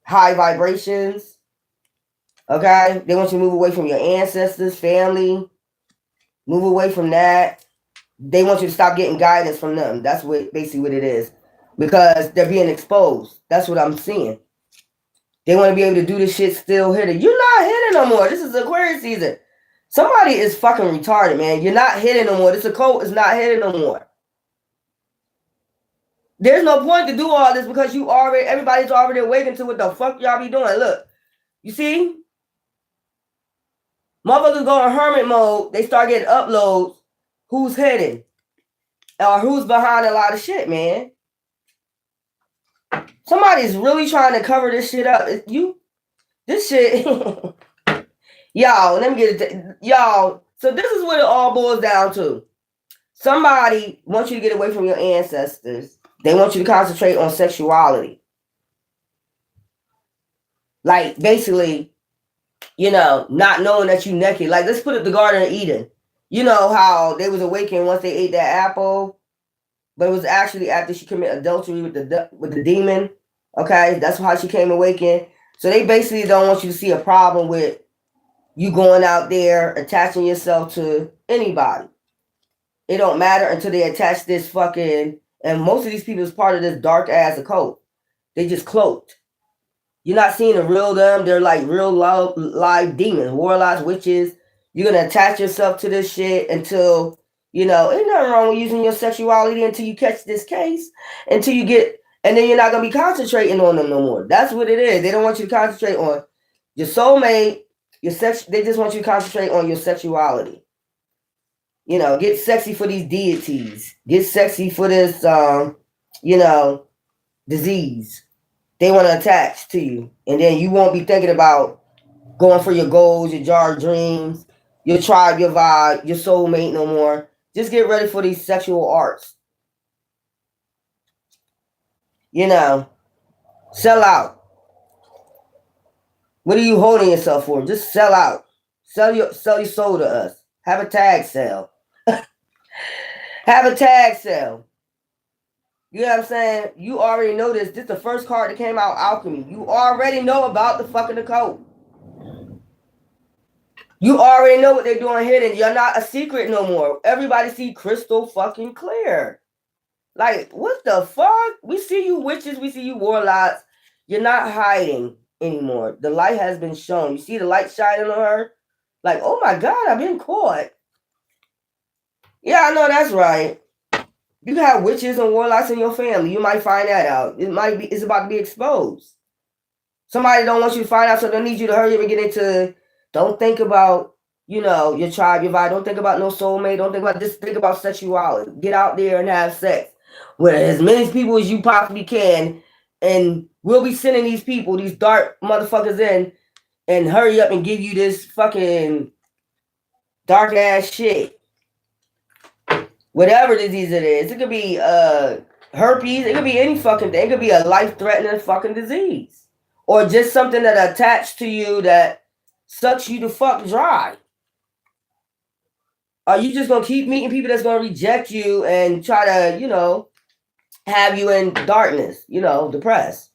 [SPEAKER 1] high vibrations. Okay? They want you to move away from your ancestors, family. Move away from that. They want you to stop getting guidance from them. That's basically what it is. Because they're being exposed. That's what I'm seeing. They want to be able to do this shit still hidden. You're not hidden no more. This is Aquarius season. Somebody is fucking retarded, man. You're not hidden no more. This occult is not hidden no more. There's no point to do all this because everybody's already awakened to what the fuck y'all be doing. Look, you see? Motherfuckers go in hermit mode. They start getting uploads. Who's hidden? Or who's behind a lot of shit, man? Somebody's really trying to cover this shit up. This shit. Y'all, let me get it. Y'all, so this is what it all boils down to. Somebody wants you to get away from your ancestors. They want you to concentrate on sexuality. Like, basically, not knowing that you naked. Like, let's put it the Garden of Eden. You know how they was awakened once they ate that apple, but it was actually after she committed adultery with the demon. Okay, that's how she came awakened. So they basically don't want you to see a problem with you going out there attaching yourself to anybody. It don't matter until they attach this fucking, and most of these people is part of this dark ass occult. They just cloaked. You're not seeing the real them. They're like real live demons, warlocks, witches. You're going to attach yourself to this shit until, ain't nothing wrong with using your sexuality until you catch this case, until you get, and then you're not going to be concentrating on them no more. That's what it is. They don't want you to concentrate on your soulmate, your sex. They just want you to concentrate on your sexuality. Get sexy for these deities. Get sexy for this, disease. They want to attach to you. And then you won't be thinking about going for your goals, your jar dreams, your tribe, your vibe, your soulmate no more. Just get ready for these sexual arts. Sell out. What are you holding yourself for? Just sell out. Sell your soul to us. Have a tag sale. Have a tag sale. You know what I'm saying? You already know this. This is the first card that came out, Alchemy. You already know about the fucking occult. You already know what they're doing hidden. You're not a secret no more. Everybody see crystal fucking clear. Like, what the fuck? We see you witches. We see you warlocks. You're not hiding anymore. The light has been shown. You see the light shining on her? Like, oh my God, I've been caught. Yeah, I know that's right. You can have witches and warlocks in your family. You might find that out. It's about to be exposed. Somebody don't want you to find out, so they need you to hurry up and get into. Don't think about, your tribe, your vibe. Don't think about no soulmate. Don't think about, just think about sexuality. Get out there and have sex with as many people as you possibly can. And we'll be sending these people, these dark motherfuckers in, and hurry up and give you this fucking dark ass shit. Whatever disease it is. It could be herpes. It could be any fucking thing. It could be a life-threatening fucking disease. Or just something that attached to you that sucks you the fuck dry. Are you just going to keep meeting people that's going to reject you and try to, have you in darkness, depressed?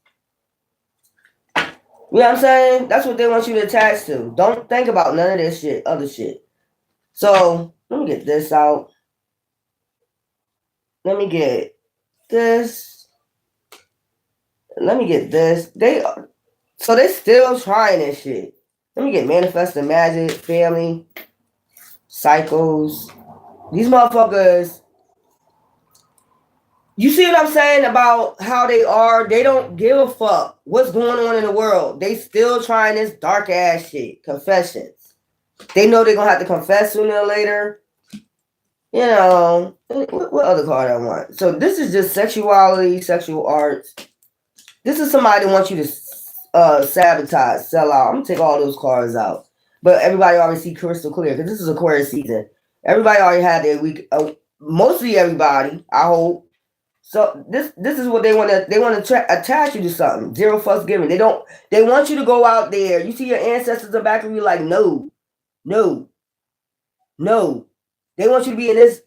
[SPEAKER 1] You know what I'm saying? That's what they want you to attach to. Don't think about none of this shit, other shit. So, let me get this out. Let me get this. Let me get this. They still trying this shit. Let me get Manifesting Magic, Family, Cycles. These motherfuckers. You see what I'm saying about how they are? They don't give a fuck what's going on in the world. They still trying this dark ass shit. Confessions. They know they're going to have to confess sooner or later. You know, what other card I want? So this is just sexuality, sexual arts. This is somebody who wants you to sabotage, sell out. I'm gonna take all those cards out. But everybody already see crystal clear because this is Aquarius season. Everybody already had their week. Mostly everybody, I hope. So this is what they want to. They want to attach you to something. Zero fucks given. They don't. They want you to go out there. You see your ancestors in the back of you, like no, no, no. They want you to be in this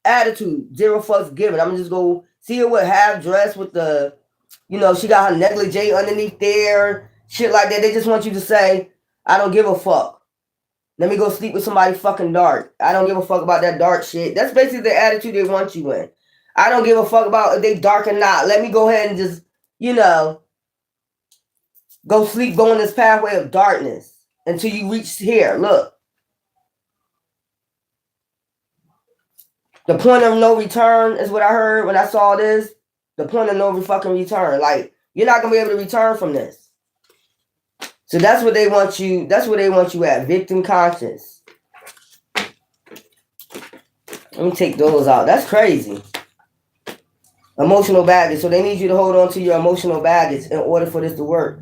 [SPEAKER 1] attitude. Zero fucks given. I'm gonna just go see her with half dress with the, you know, she got her negligee underneath there, shit like that. They just want you to say, I don't give a fuck. Let me go sleep with somebody fucking dark. I don't give a fuck about that dark shit. That's basically the attitude they want you in. I don't give a fuck about if they dark or not. Let me go ahead and just, you know, go sleep, go on this pathway of darkness until you reach here. Look. The point of no return is what I heard when I saw this. The point of no fucking return. Like, you're not gonna be able to return from this. So that's what they want you. That's what they want you at. Victim conscious. Let me take those out. That's crazy. Emotional baggage. So they need you to hold on to your emotional baggage in order for this to work.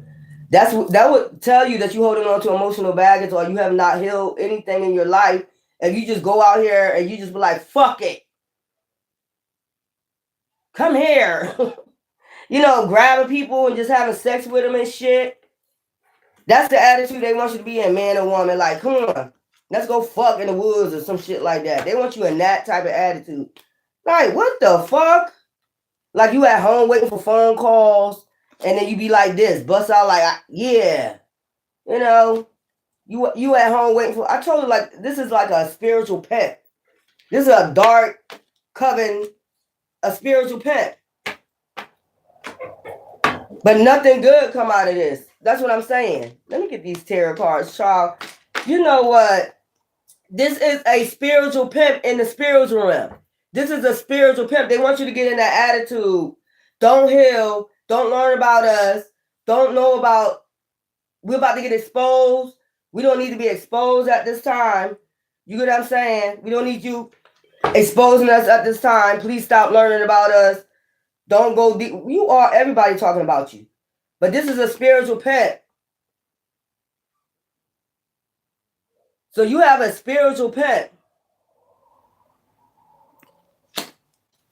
[SPEAKER 1] That would tell you that you're holding on to emotional baggage or you have not healed anything in your life. If you just go out here and you just be like, fuck it. Come here. You know, grabbing people and just having sex with them and shit. That's the attitude they want you to be in, man or woman. Like, come on, let's go fuck in the woods or some shit like that. They want you in that type of attitude. Like, what the fuck? Like, you at home waiting for phone calls, and then you be like this, bust out like, yeah. You know, you at home waiting for, I told you, like, this is like a spiritual pet. This is a dark coven, a spiritual pet. But nothing good come out of this. That's what I'm saying. Let me get these tarot cards, child. You know what? This is a spiritual pimp in the spiritual realm. This is a spiritual pimp. They want you to get in that attitude. Don't heal. Don't learn about us. Don't know about, we're about to get exposed. We don't need to be exposed at this time. You get what I'm saying? We don't need you exposing us at this time. Please stop learning about us. Don't go deep. You are everybody talking about you. But this is a spiritual pet. So you have a spiritual pet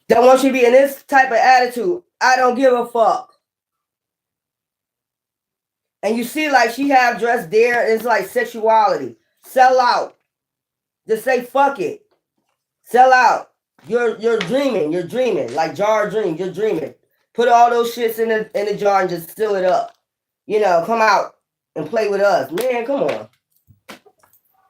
[SPEAKER 1] that wants you to be in this type of attitude. I don't give a fuck. And you see, like, she have dressed there. It's like sexuality. Sell out. Just say fuck it. Sell out. You're dreaming. You're dreaming. Like jar dream. You're dreaming. Put all those shits in the jar and just fill it up. You know, come out and play with us. Man, come on.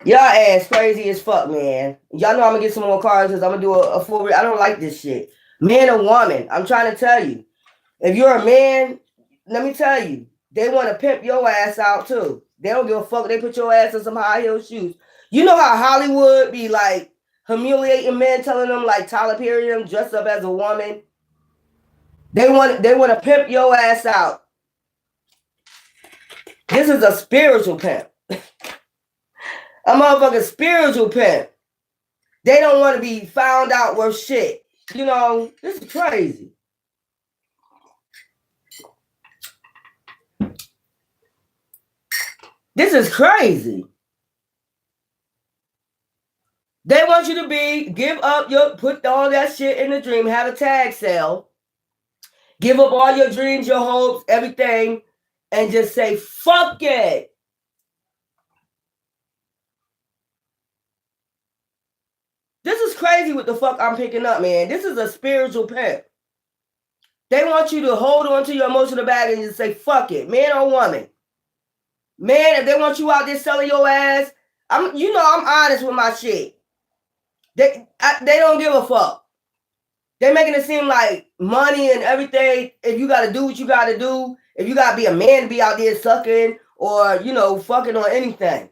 [SPEAKER 1] Y'all ass crazy as fuck, man. Y'all know I'm gonna get some more cards because I'm gonna do a full I don't like this shit. Man or woman, I'm trying to tell you. If you're a man, let me tell you, they want to pimp your ass out too. They don't give a fuck. They put your ass in some high heel shoes. You know how Hollywood be like humiliating men, telling them like Tyler Perry them dressed up as a woman. They want to pimp your ass out. This is a spiritual pimp. A motherfucking spiritual pimp. They don't want to be found out worth shit. You know, this is crazy. This is crazy. They want you to give up put all that shit in the dream, have a tag sale, give up all your dreams, your hopes, everything, and just say, fuck it. This is crazy what the fuck I'm picking up, man. This is a spiritual pimp. They want you to hold on to your emotional bag and just say, fuck it, man or woman. Man, if they want you out there selling your ass, I'm honest with my shit. They don't give a fuck. They're making it seem like money and everything. If you got to do what you got to do, if you got to be a man to be out there sucking or, fucking on anything.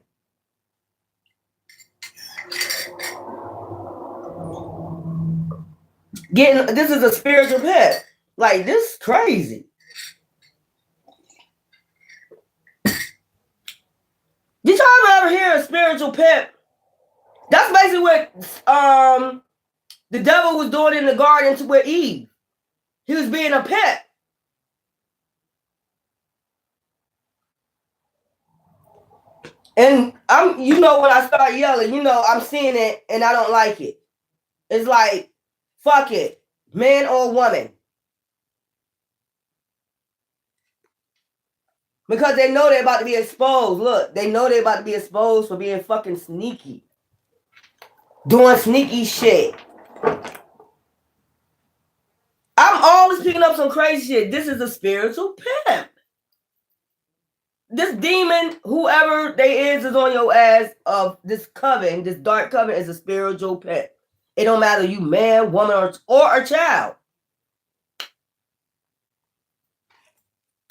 [SPEAKER 1] This is a spiritual pet. Like, this is crazy. Did y'all ever hear a spiritual pet? That's basically what The devil was doing it in the garden with Eve. He was being a pet. And I'm, when I start yelling, I'm seeing it and I don't like it. It's like, fuck it, man or woman. Because they know they're about to be exposed. Look, they know they're about to be exposed for being fucking sneaky. Doing sneaky shit. I'm always picking up some crazy shit. This is a spiritual pimp. This demon, whoever they is on your ass of this coven, this dark coven, is a spiritual pimp. It don't matter you man, woman, or a child.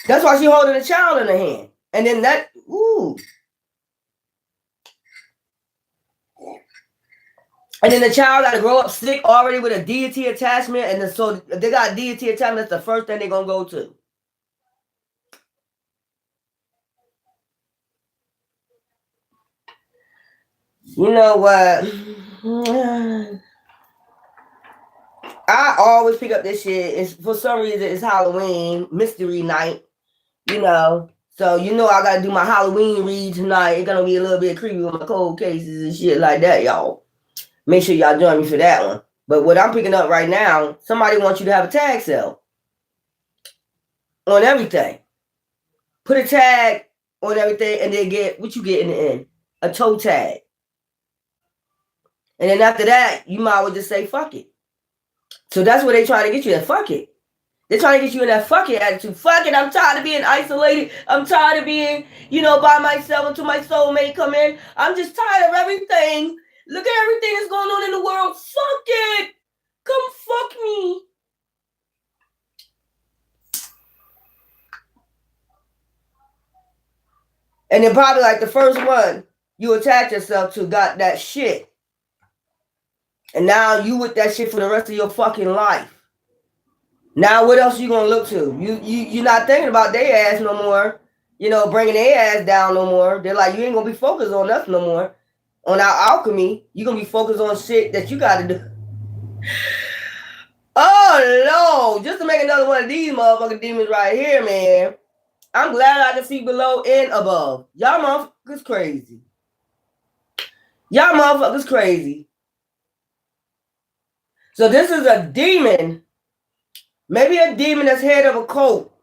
[SPEAKER 1] That's why she holding a child in her hand. And then that, And then the child got to grow up sick already with a deity attachment. And so they got deity attachment. That's the first thing they're going to go to. You know what? I always pick up this shit. It's, for some reason, it's Halloween, mystery night. So I gotta do my Halloween read tonight. It's gonna be a little bit creepy with my cold cases and shit like that, y'all. Make sure y'all join me for that one. But what I'm picking up right now, somebody wants you to have a tag sale on everything. Put a tag on everything and then get what you get in the end. A toe tag. And then after that, you might as well just say fuck it. So that's what they trying to get you at. Fuck it. They're trying to get you in that fuck it attitude. Fuck it, I'm tired of being isolated. I'm tired of being, by myself until my soulmate come in. I'm just tired of everything. Look at everything that's going on in the world. Fuck it. Come fuck me. And then probably like the first one you attach yourself to got that shit. And now you with that shit for the rest of your fucking life. Now what else you gonna look to? You're not thinking about their ass no more. Bringing their ass down no more. They're like, you ain't gonna be focused on us no more. On our alchemy, you're gonna be focused on shit that you gotta do. Oh no! Just to make another one of these motherfucking demons right here, man. I'm glad I can see below and above. Y'all motherfuckers crazy. Y'all motherfuckers crazy. So this is a demon. Maybe a demon that's head of a cult.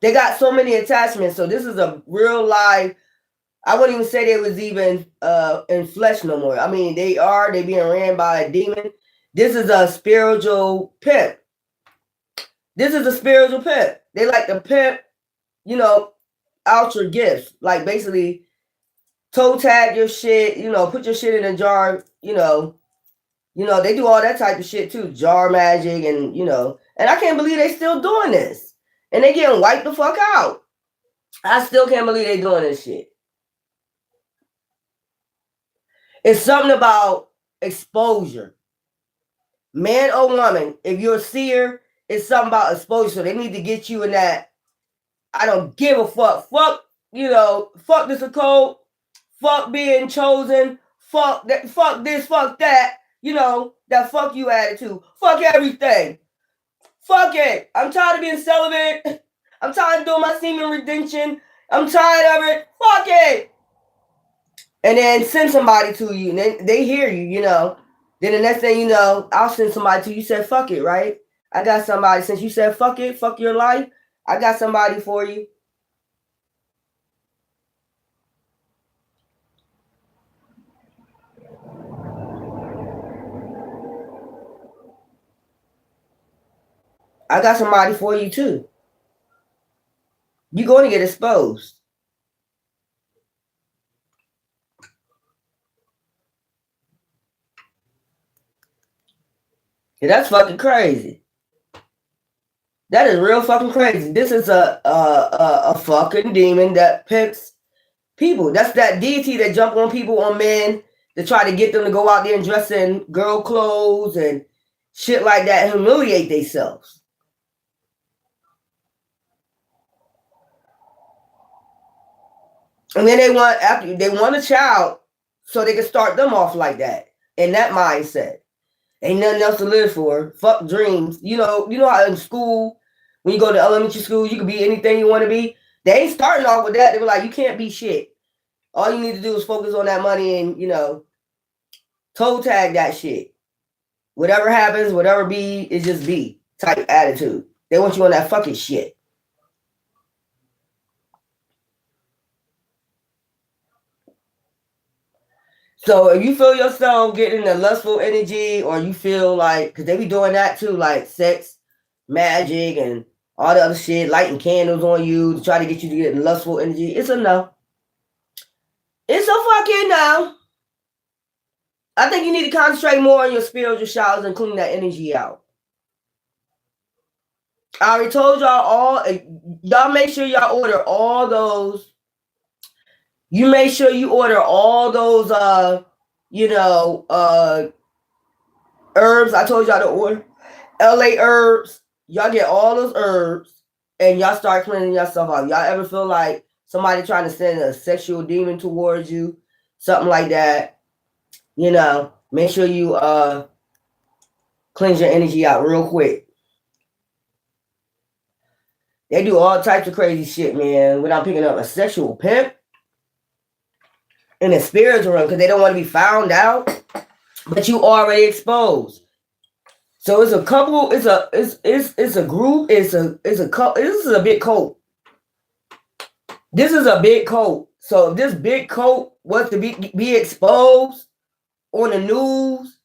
[SPEAKER 1] They got so many attachments. So this is a real life. I wouldn't even say they was even in flesh no more. I mean, they being ran by a demon. This is a spiritual pimp. This is a spiritual pimp. They like to pimp, out your gifts. Like basically toe tag your shit, put your shit in a jar, they do all that type of shit too. Jar magic and, and I can't believe they still doing this. And they getting wiped the fuck out. I still can't believe they doing this shit. It's something about exposure. Man or woman, if you're a seer, it's something about exposure. So they need to get you in that, I don't give a fuck. Fuck, fuck this occult. Fuck being chosen. Fuck that. Fuck this. Fuck that. That fuck you attitude. Fuck everything. Fuck it. I'm tired of being celibate. I'm tired of doing my semen redemption. I'm tired of it. Fuck it. And then send somebody to you. And then they hear you, Then the next thing you know, I'll send somebody to you. You said fuck it, right? I got somebody. Since you said fuck it, fuck your life, I got somebody for you. I got somebody for you too. You're going to get exposed. Yeah, that's fucking crazy. That is real fucking crazy. This is a fucking demon that pimps people. That's that deity that jump on people, on men, to try to get them to go out there and dress in girl clothes and shit like that, and humiliate themselves. And then they want a child so they can start them off like that, in that mindset. Ain't nothing else to live for. Fuck dreams. You know how in school, when you go to elementary school, you can be anything you want to be. They ain't starting off with that. They were like, you can't be shit. All you need to do is focus on that money and, toe tag that shit. Whatever happens, whatever be, it just be type attitude. They want you on that fucking shit. So if you feel yourself getting a lustful energy, or you feel like, because they be doing that too, like sex, magic, and all the other shit, lighting candles on you to try to get you to get lustful energy, it's a no. It's a fucking no. I think you need to concentrate more on your spiritual showers and clean that energy out. I already told y'all make sure y'all order all those. You make sure you order all those, herbs I told y'all to order. LA herbs. Y'all get all those herbs and y'all start cleaning yourself out. Y'all ever feel like somebody trying to send a sexual demon towards you? Something like that. Make sure you cleanse your energy out real quick. They do all types of crazy shit, man, without picking up a sexual pimp in a spiritual realm because they don't want to be found out, but you already exposed. So it's a couple, it's a group, it's a couple, this is a big cult. This is a big cult. So if this big cult was to be exposed on the news,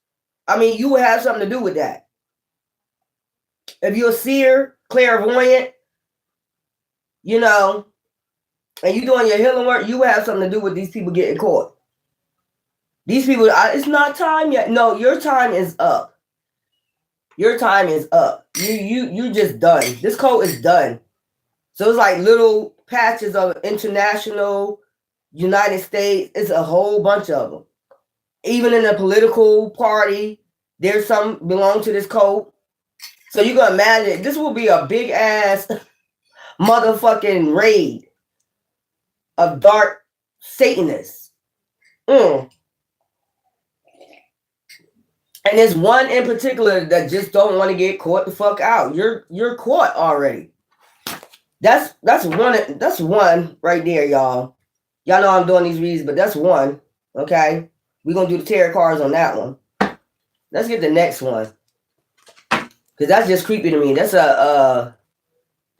[SPEAKER 1] I mean, you would have something to do with that. If you're a seer, clairvoyant, and you doing your healing work, you would have something to do with these people getting caught. These people, it's not time yet. No, your time is up. Your time is up. You just done. This code is done. So it's like little patches of international, United States. It's a whole bunch of them. Even in the political party, there's some belong to this code. So you can imagine this will be a big ass motherfucking raid of dark Satanists. And there's one in particular that just don't want to get caught the fuck out. You're caught already. That's one right there, y'all. Y'all know I'm doing these reads, but that's one. Okay, we're gonna do the tarot cards on that one. Let's get the next one, because that's just creepy to me. That's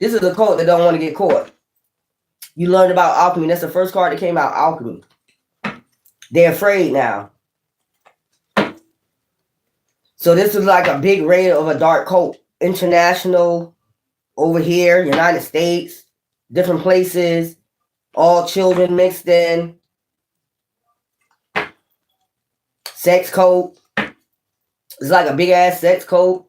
[SPEAKER 1] this is a cult that don't want to get caught. You learned about alchemy. That's the first card that came out. Alchemy. They're afraid now. So this is like a big raid of a dark cult. International, over here, United States, different places, all children mixed in. Sex cult. It's like a big ass sex cult.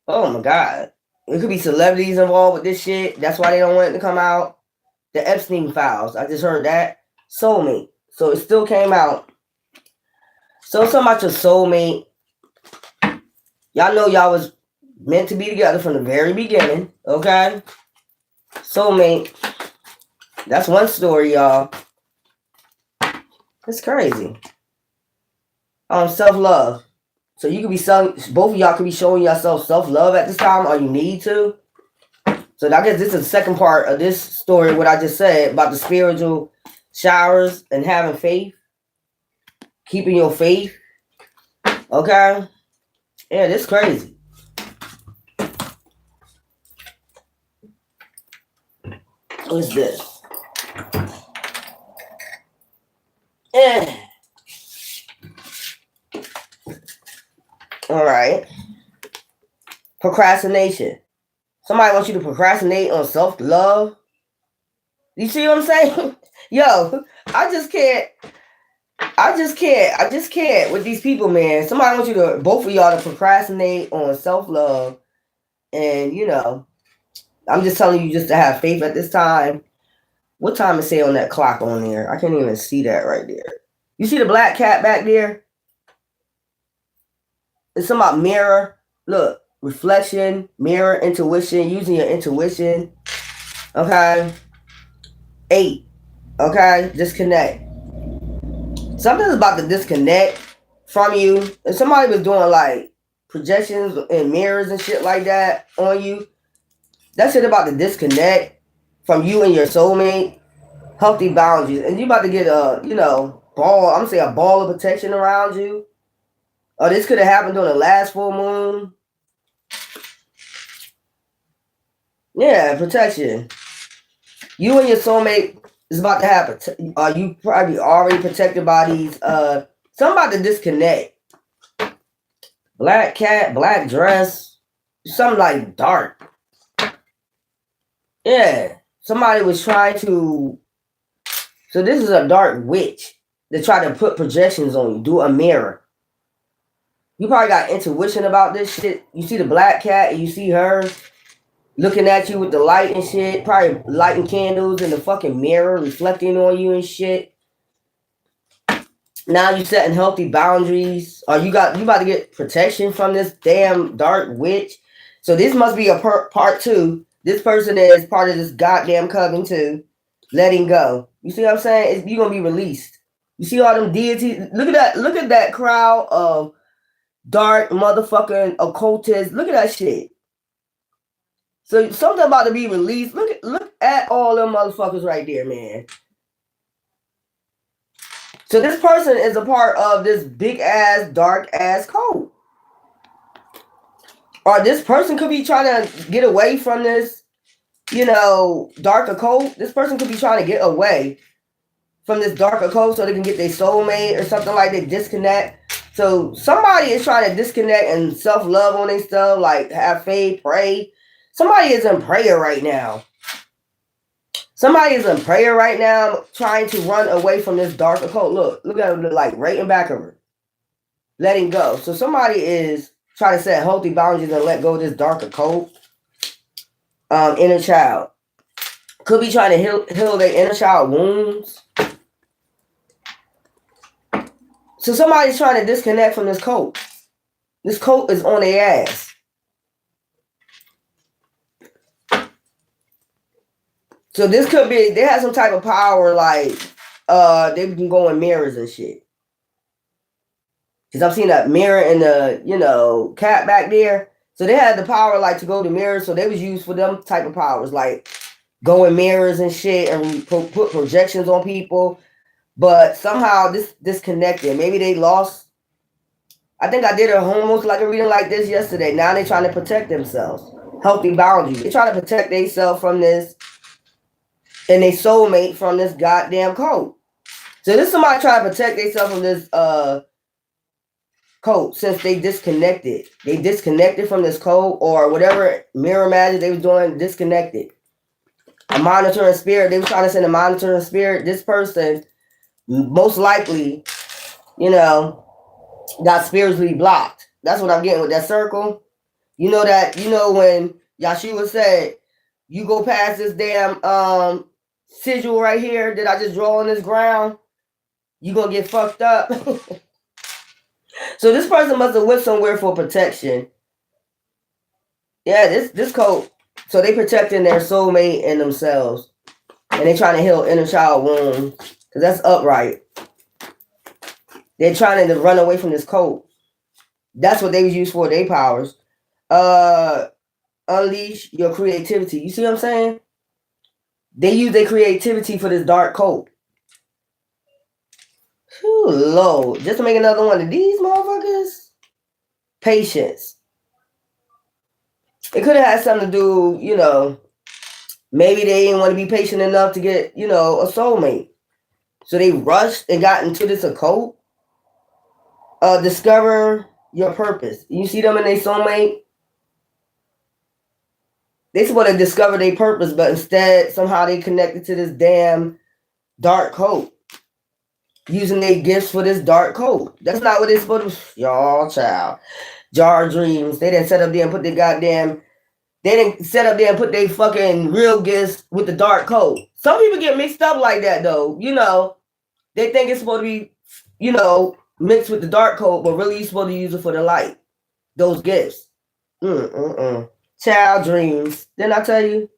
[SPEAKER 1] Oh my God. It could be celebrities involved with this shit. That's why they don't want it to come out. The Epstein files. I just heard that. Soulmate. So it still came out. So something about your soulmate. Y'all know y'all was meant to be together from the very beginning. Okay? Soulmate. That's one story, y'all. It's crazy. Self-love. So you could be both of y'all could be showing yourself self-love at this time, or you need to. So I guess this is the second part of this story, what I just said about the spiritual showers and having faith. Keeping your faith. Okay? Yeah, this is crazy. What's this? Yeah. All right. Procrastination. Somebody wants you to procrastinate on self-love. You see what I'm saying? Yo, I just can't with these people, man. Somebody wants you to, both of y'all, to procrastinate on self-love. And, I'm just telling you just to have faith at this time. What time is it on that clock on there? I can't even see that right there. You see the black cat back there? It's something about mirror. Look, reflection, mirror, intuition, using your intuition. Okay? 8. Okay? Disconnect. Something's about to disconnect from you. If somebody was doing like projections and mirrors and shit like that on you, that shit about to disconnect from you and your soulmate. Healthy boundaries, and you about to get a ball. I'm gonna say a ball of protection around you. Or this could have happened during the last full moon. Yeah, protection. You and your soulmate is about to have. You probably already protected by these. Something about to disconnect. Black cat, black dress, something like dark. Yeah, somebody was trying to. So this is a dark witch that tried to put projections on you. Do a mirror. You probably got intuition about this shit. You see the black cat and you see her looking at you with the light and shit. Probably lighting candles in the fucking mirror, reflecting on you and shit. Now you setting healthy boundaries. Or you about to get protection from this damn dark witch. So this must be a part two. This person is part of this goddamn coven too. Letting go. You see what I'm saying? You're gonna be released. You see all them deities. Look at that. Look at that crowd of dark motherfucking occultists. Look at that shit. So something about to be released. Look at all them motherfuckers right there, man. So this person is a part of this big ass, dark ass cult. Or this person could be trying to get away from this, dark occult. This person could be trying to get away from this dark occult so they can get their soulmate or something like that, disconnect. So somebody is trying to disconnect and self-love on their stuff, like have faith, pray. Somebody is in prayer right now. Somebody is in prayer right now trying to run away from this dark occult. Look at her like right in back of her. Letting go. So somebody is trying to set healthy boundaries and let go of this dark occult. Inner child. Could be trying to heal their inner child wounds. So somebody's trying to disconnect from this cult. This cult is on their ass. So this could be, they have some type of power, like, they can go in mirrors and shit. Because I've seen that mirror in the, cat back there. So they had the power, like, to go to mirrors. So they was used for them type of powers, like, go in mirrors and shit and put projections on people. But somehow this disconnected. Maybe they lost. I think I did almost like a reading like this yesterday. Now they're trying to protect themselves. Healthy boundaries. They're trying to protect themselves from this and their soulmate from this goddamn cult. So this is somebody trying to protect themselves from this cult since they disconnected. They disconnected from this cult or whatever mirror magic they was doing, disconnected. A monitoring spirit. They were trying to send a monitoring spirit. This person most likely, got spiritually blocked. That's what I'm getting with that circle. You know when Yeshua said, you go past this damn sigil right here that I just draw on this ground, you gonna get fucked up. So this person must have went somewhere for protection. Yeah, this code. So they protecting their soulmate and themselves. And they trying to heal inner child wounds. Because that's upright. They're trying to run away from this code. That's what they was used for, their powers. Unleash your creativity. You see what I'm saying? They use their creativity for this dark code. Whew, Lord. Just to make another one of these motherfuckers. Patience. It could have had something to do, maybe they didn't want to be patient enough to get, a soulmate. So they rushed and got into this occult. Discover your purpose. You see them and their soulmate? They supposed to discover their purpose, but instead, somehow they connected to this damn dark code. Using their gifts for this dark code. That's not what it's supposed to. Y'all, child. Jar dreams. They didn't set up there and put their goddamn. They didn't set up there and put their fucking real gifts with the dark code. Some people get mixed up like that, though. They think it's supposed to be, mixed with the dark code, but really you're supposed to use it for the light. Those gifts. Child dreams. Didn't I tell you?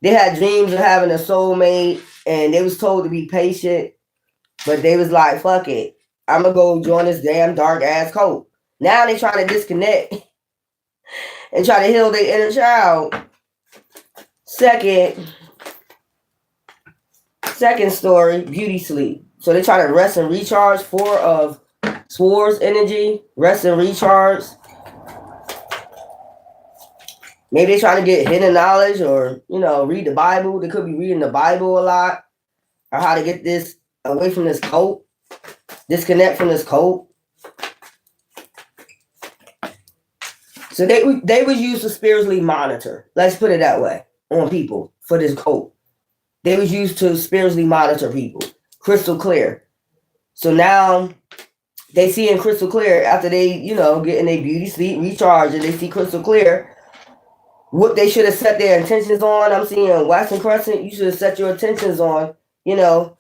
[SPEAKER 1] They had dreams of having a soulmate, and they was told to be patient. But they was like, fuck it. I'm going to go join this damn dark ass cult. Now they trying to disconnect and try to heal their inner child. Second story, beauty sleep. So they try to rest and recharge. 4 of Swords energy, rest and recharge. Maybe they're trying to get hidden knowledge or, read the Bible. They could be reading the Bible a lot. Or how to get this away from this cult. Disconnect from this cult. So they was used to spiritually monitor. Let's put it that way. On people for this cult. They was used to spiritually monitor people. Crystal clear. So now they see in crystal clear after they, getting their beauty sleep, recharge, and they see crystal clear what they should have set their intentions on. I'm seeing Western Crescent, you should have set your intentions on, you should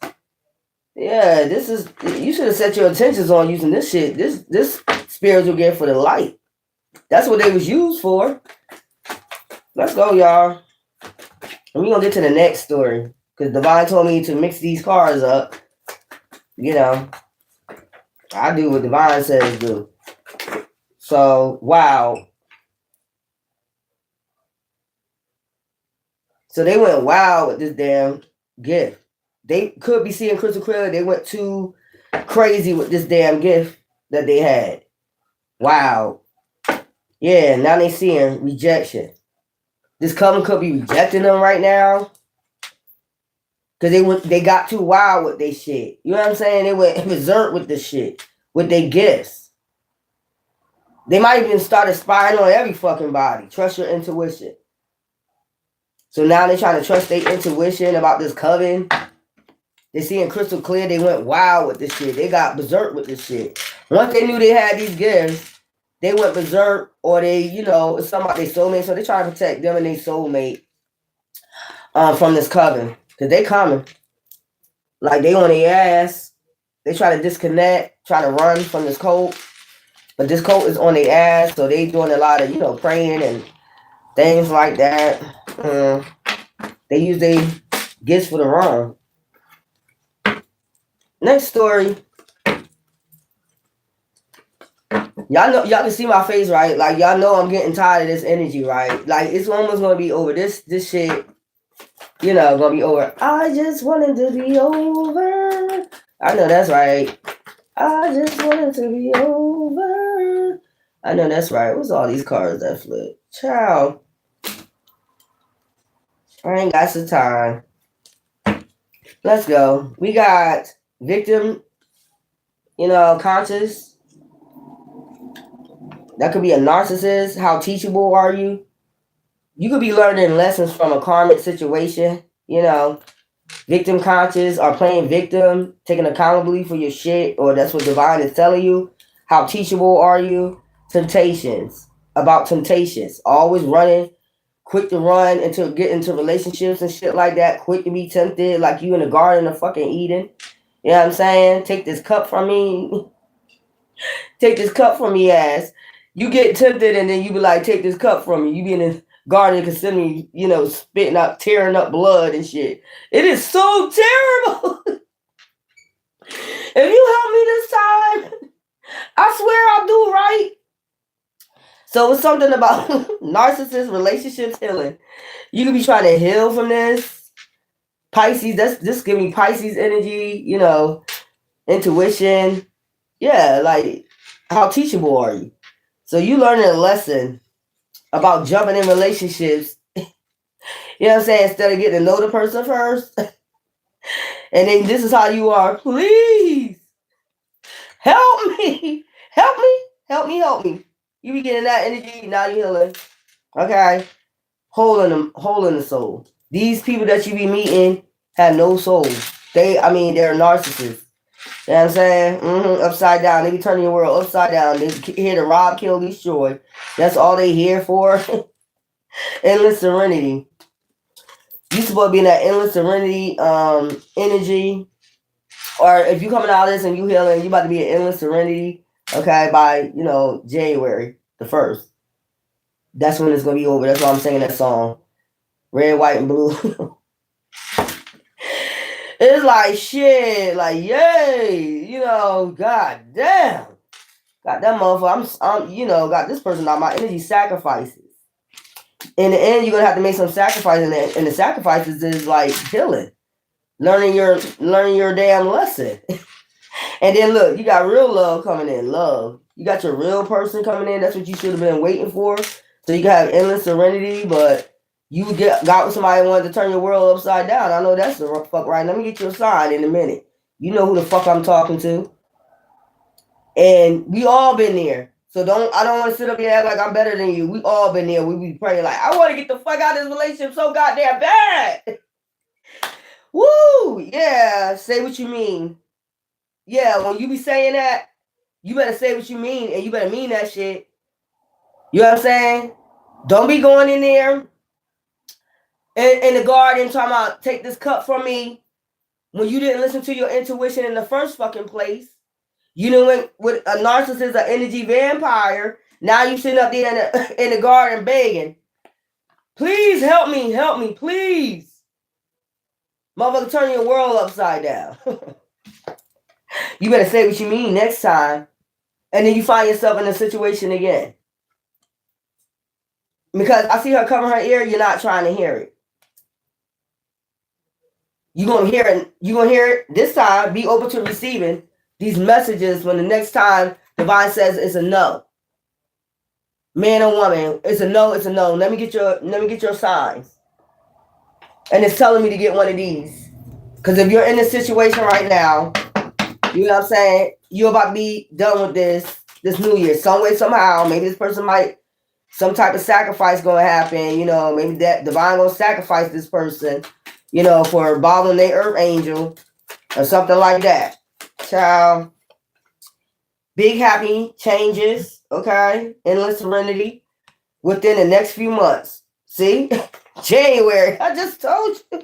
[SPEAKER 1] have set your intentions on using this shit, this spiritual gift for the light. That's what they was used for. Let's go, y'all. And we're going to get to the next story. Because Divine told me to mix these cards up. I do what Divine says do. So, wow. So they went wild with this damn gift. They could be seeing crystal clear. They went too crazy with this damn gift that they had. Wow. Yeah, now they seeing rejection. This coven could be rejecting them right now. Because they got too wild with their shit. You know what I'm saying? They went berserk with this shit. With their gifts. They might even start spying on every fucking body. Trust your intuition. So now they're trying to trust their intuition about this coven. They seeing crystal clear. They went wild with this shit. They got berserk with this shit. Once they knew they had these gifts, they went berserk, or they, it's something about their soulmate. So they try to protect them and their soulmate from this coven. Because they coming. Like, they on their ass. They try to disconnect, try to run from this cult. But this cult is on their ass, so they doing a lot of, praying and things like that. They use their gifts for the wrong. Next story. Y'all can see my face, right? Like, y'all know I'm getting tired of this energy, right? Like, it's almost gonna be over. This shit, gonna be over. I just wanted to be over. I know that's right. I just wanted to be over. I know that's right. What's all these cards that flip? Ciao. I ain't got some time. Let's go. We got victim, conscious. That could be a narcissist. How teachable are you? You could be learning lessons from a karmic situation, Victim conscious or playing victim, taking accountability for your shit, or that's what Divine is telling you. How teachable are you? Temptations. About temptations. Always running, quick to run get into relationships and shit like that. Quick to be tempted, like you in the garden of fucking Eden. You know what I'm saying? Take this cup from me. Take this cup from me, ass. You get tempted and then you be like, take this cup from me. You be in the garden considering, spitting up, tearing up blood and shit. It is so terrible. If you help me this time, I swear I'll do right. So it's something about narcissist relationships healing. You could be trying to heal from this. Pisces, this give me Pisces energy, intuition. Yeah, like, how teachable are you? So you learning a lesson about jumping in relationships. You know what I'm saying? Instead of getting to know the person first. And then this is how you are. Please. Help me. Help me. Help me. Help me. You be getting that energy. Now you're healing. Okay. Holding the soul. These people that you be meeting have no soul. They're narcissists. You know what I'm saying? Upside down. They be turning your world upside down. They here to rob, kill, destroy. That's all they here for. Endless serenity. You supposed to be in that endless serenity energy. Or if you coming out of this and you healing, you about to be in endless serenity, okay, by, January the 1st. That's when it's going to be over. That's why I'm singing that song. Red, white, and blue. It's like shit, like yay, god damn. Got that motherfucker. Got this person on my energy sacrifices. In the end, you're gonna have to make some sacrifices, and the sacrifices is like healing, learning your damn lesson. And then look, you got real love coming in. Love. You got your real person coming in. That's what you should have been waiting for. So you can have endless serenity, but you got with somebody who wanted to turn your world upside down. I know that's the fuck right. Let me get you a sign in a minute. You know who the fuck I'm talking to. And we all been there. So I don't want to sit up here and act like I'm better than you. We all been there. We be praying like, I want to get the fuck out of this relationship so goddamn bad. Woo! Yeah, say what you mean. Yeah, when you be saying that, you better say what you mean, and you better mean that shit. You know what I'm saying? Don't be going in there in the garden talking about take this cup from me when you didn't listen to your intuition in the first fucking place. You know, with a narcissist, an energy vampire, now you sitting up there in the garden begging, please help me, please. Motherfucker, turn your world upside down. You better say what you mean next time. And then you find yourself in a situation again. Because I see her covering her ear, you're not trying to hear it. You're going to hear it. You're going to hear it this time. Be open to receiving these messages when the next time divine says it's a no. Man or woman, it's a no, it's a no. Let me get your signs. And it's telling me to get one of these. Because if you're in this situation right now, you know what I'm saying? You're about to be done with this new year. Some way, somehow, maybe this person some type of sacrifice going to happen. Maybe that divine going to sacrifice this person, for involving their earth angel or something like that. Child. Big happy changes, okay? Endless serenity within the next few months. See? January. I just told you.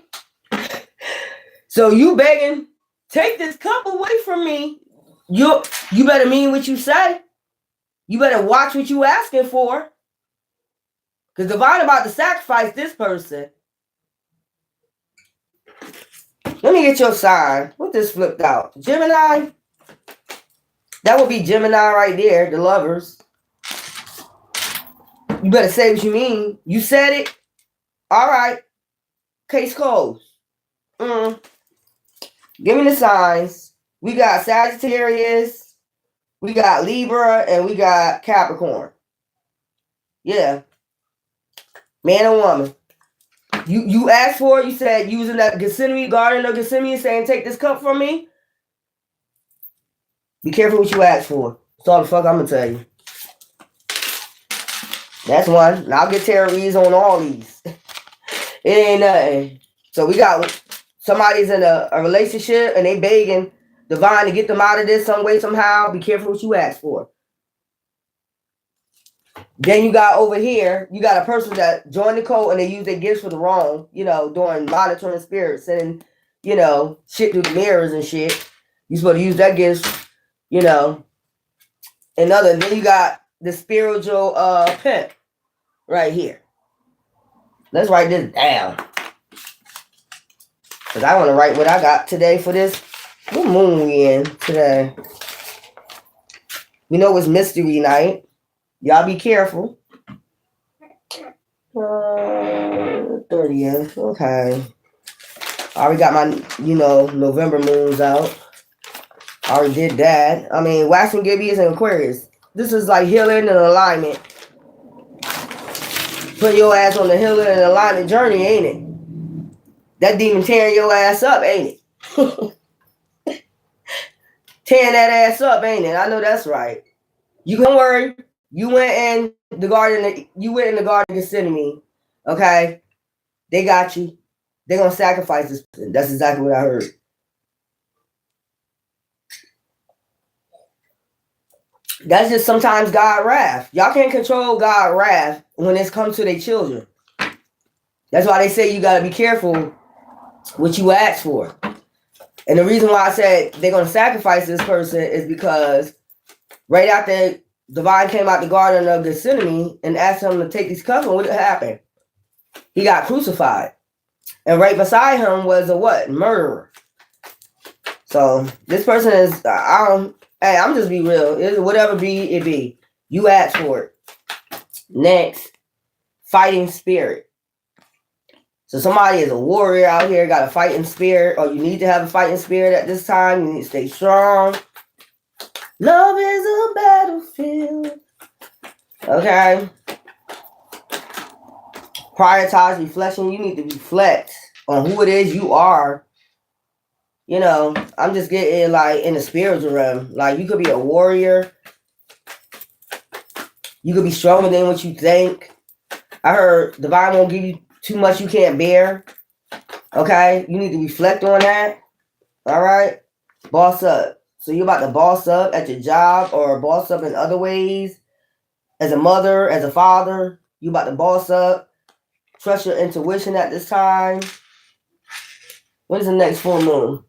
[SPEAKER 1] So you begging, take this cup away from me. You better mean what you say. You better watch what you asking for. Because divine about to sacrifice this person. Let me get your sign. What this flipped out? Gemini? That would be Gemini right there, the lovers. You better say what you mean. You said it. All right. Case closed. Give me the signs. We got Sagittarius. We got Libra. And we got Capricorn. Yeah. Man and woman. You asked for it. You said using that Gethsemane, Garden of Gethsemane, saying take this cup from me. Be careful what you ask for. That's all the fuck I'm going to tell you. That's one. And I'll get tarot reads on all these. It ain't nothing. So we got somebody's in a relationship and they begging divine to get them out of this some way, somehow. Be careful what you ask for. Then you got over here, you got a person that joined the cult and they use their gifts for the wrong, doing monitoring spirits, sending, shit through the mirrors and shit. You supposed to use that gift, then you got the spiritual pimp right here. Let's write this down. Because I want to write what I got today for this. What moon we in today? We know it's mystery night. Y'all be careful. 30th. Okay. I already got my, November moons out. I already did that. I mean, Waxing Gibby is in Aquarius. This is like healing and alignment. Put your ass on the healing and alignment journey, ain't it? That demon tearing your ass up, ain't it? Tearing that ass up, ain't it? I know that's right. You don't worry. You went in the garden. You went in the garden of Gethsemane. Okay, they got you. They're gonna sacrifice this person. That's exactly what I heard. That's just sometimes God's wrath. Y'all can't control God's wrath when it comes to their children. That's why they say you gotta be careful what you ask for. And the reason why I said they're gonna sacrifice this person is because right after divine came out the Garden of Gethsemane and asked him to take these cups, what happened? He got crucified. And right beside him was a what? Murderer. So this person is, hey, I'm just be real. Whatever be, it be. You ask for it. Next, fighting spirit. So somebody is a warrior out here, got a fighting spirit, or you need to have a fighting spirit at this time. You need to stay strong. Love is a battlefield. Okay. Prioritize reflection. You need to reflect on who it is you are. You know, I'm just getting like in the spiritual realm. Like you could be a warrior. You could be stronger than what you think. I heard divine won't give you too much you can't bear. Okay? You need to reflect on that. All right? Boss up. So you're about to boss up at your job or boss up in other ways. As a mother, as a father, you about to boss up. Trust your intuition at this time. When is the next full moon?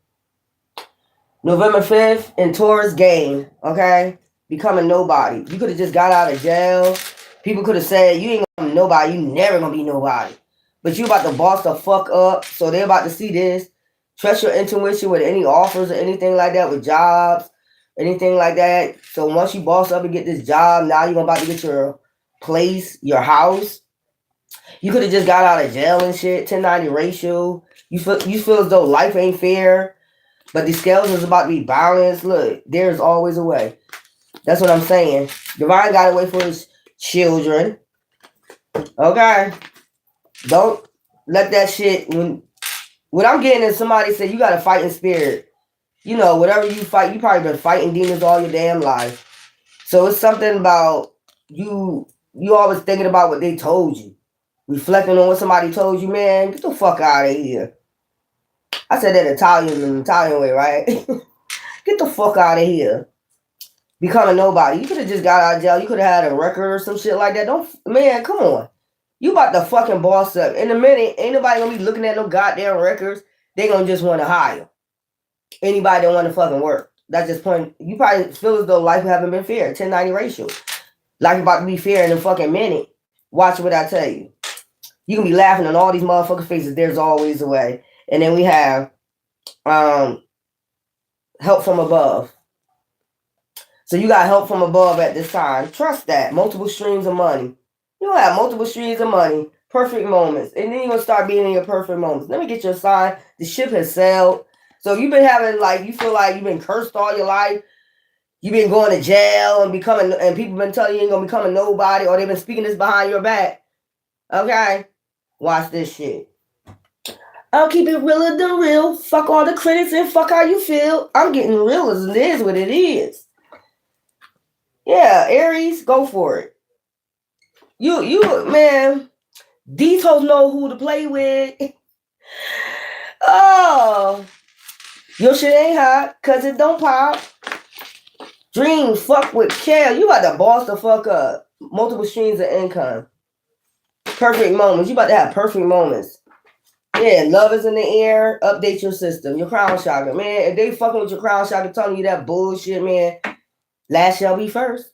[SPEAKER 1] November 5th in Taurus game. Okay? Becoming nobody. You could have just got out of jail. People could have said, you ain't gonna be nobody. You never gonna be nobody. But you about to boss the fuck up. So they're about to see this. Trust your intuition with any offers or anything like that, with jobs, anything like that. So once you boss up and get this job, now you're about to get your place, your house. You could have just got out of jail and shit. 1090 ratio. You feel as though life ain't fair. But the scales is about to be balanced. Look, there's always a way. That's what I'm saying. Divine got away for his children. Okay? Don't let that shit... What I'm getting is somebody said you got a fighting spirit. You know, whatever you fight, you probably been fighting demons all your damn life. So it's something about you always thinking about what they told you. Reflecting on what somebody told you, man, get the fuck out of here. I said that in an Italian way, right? Get the fuck out of here. Becoming nobody. You could have just got out of jail. You could have had a record or some shit like that. Man, come on. You about to fucking boss up. In a minute, ain't nobody gonna be looking at no goddamn records. They gonna just want to hire anybody that want to fucking work. That's just point. You probably feel as though life haven't been fair. 1090 ratio. Life about to be fair in a fucking minute. Watch what I tell you. You can be laughing on all these motherfucking faces. There's always a way. And then we have help from above. So you got help from above at this time. Trust that. Multiple streams of money. You'll have multiple streams of money. Perfect moments. And then you're going to start being in your perfect moments. Let me get your sign. The ship has sailed. So you've been having, like, you feel like you've been cursed all your life. You've been going to jail and people been telling you ain't going to become a nobody, or they've been speaking this behind your back. Okay? Watch this shit. I'll keep it realer than real. Fuck all the critics and fuck how you feel. I'm getting real as it is what it is. Yeah, Aries, go for it. You, man, these hoes know who to play with. Oh, your shit ain't hot because it don't pop. Dreams, fuck with care. You about to boss the fuck up. Multiple streams of income. Perfect moments. You about to have perfect moments. Yeah, love is in the air. Update your system. Your crown chakra. Man, if they fucking with your crown chakra telling you that bullshit, man, last shall be first.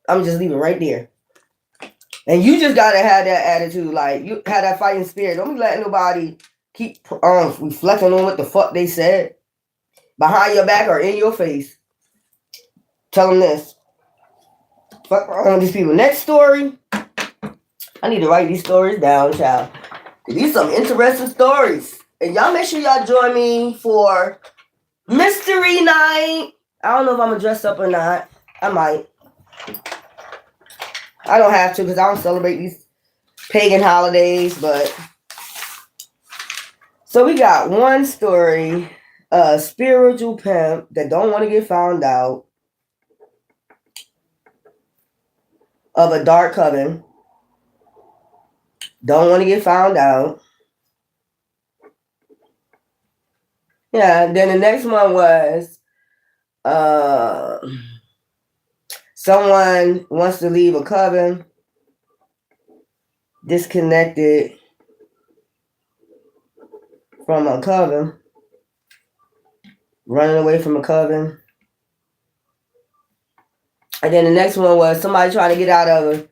[SPEAKER 1] I'm just leaving right there. And you just gotta have that attitude, like you have that fighting spirit. Don't be letting nobody keep reflecting on what the fuck they said behind your back or in your face. Tell them this. Fuck on these people. Next story. I need to write these stories down, child. These some interesting stories. And y'all make sure y'all join me for Mystery Night. I don't know if I'm gonna dress up or not. I might. I don't have to because I don't celebrate these pagan holidays, but so we got one story, a spiritual pimp that don't want to get found out of a dark coven. Don't want to get found out. Yeah, then the next one was someone wants to leave a coven, disconnected from a coven, running away from a coven. And then the next one was somebody trying to get out of it.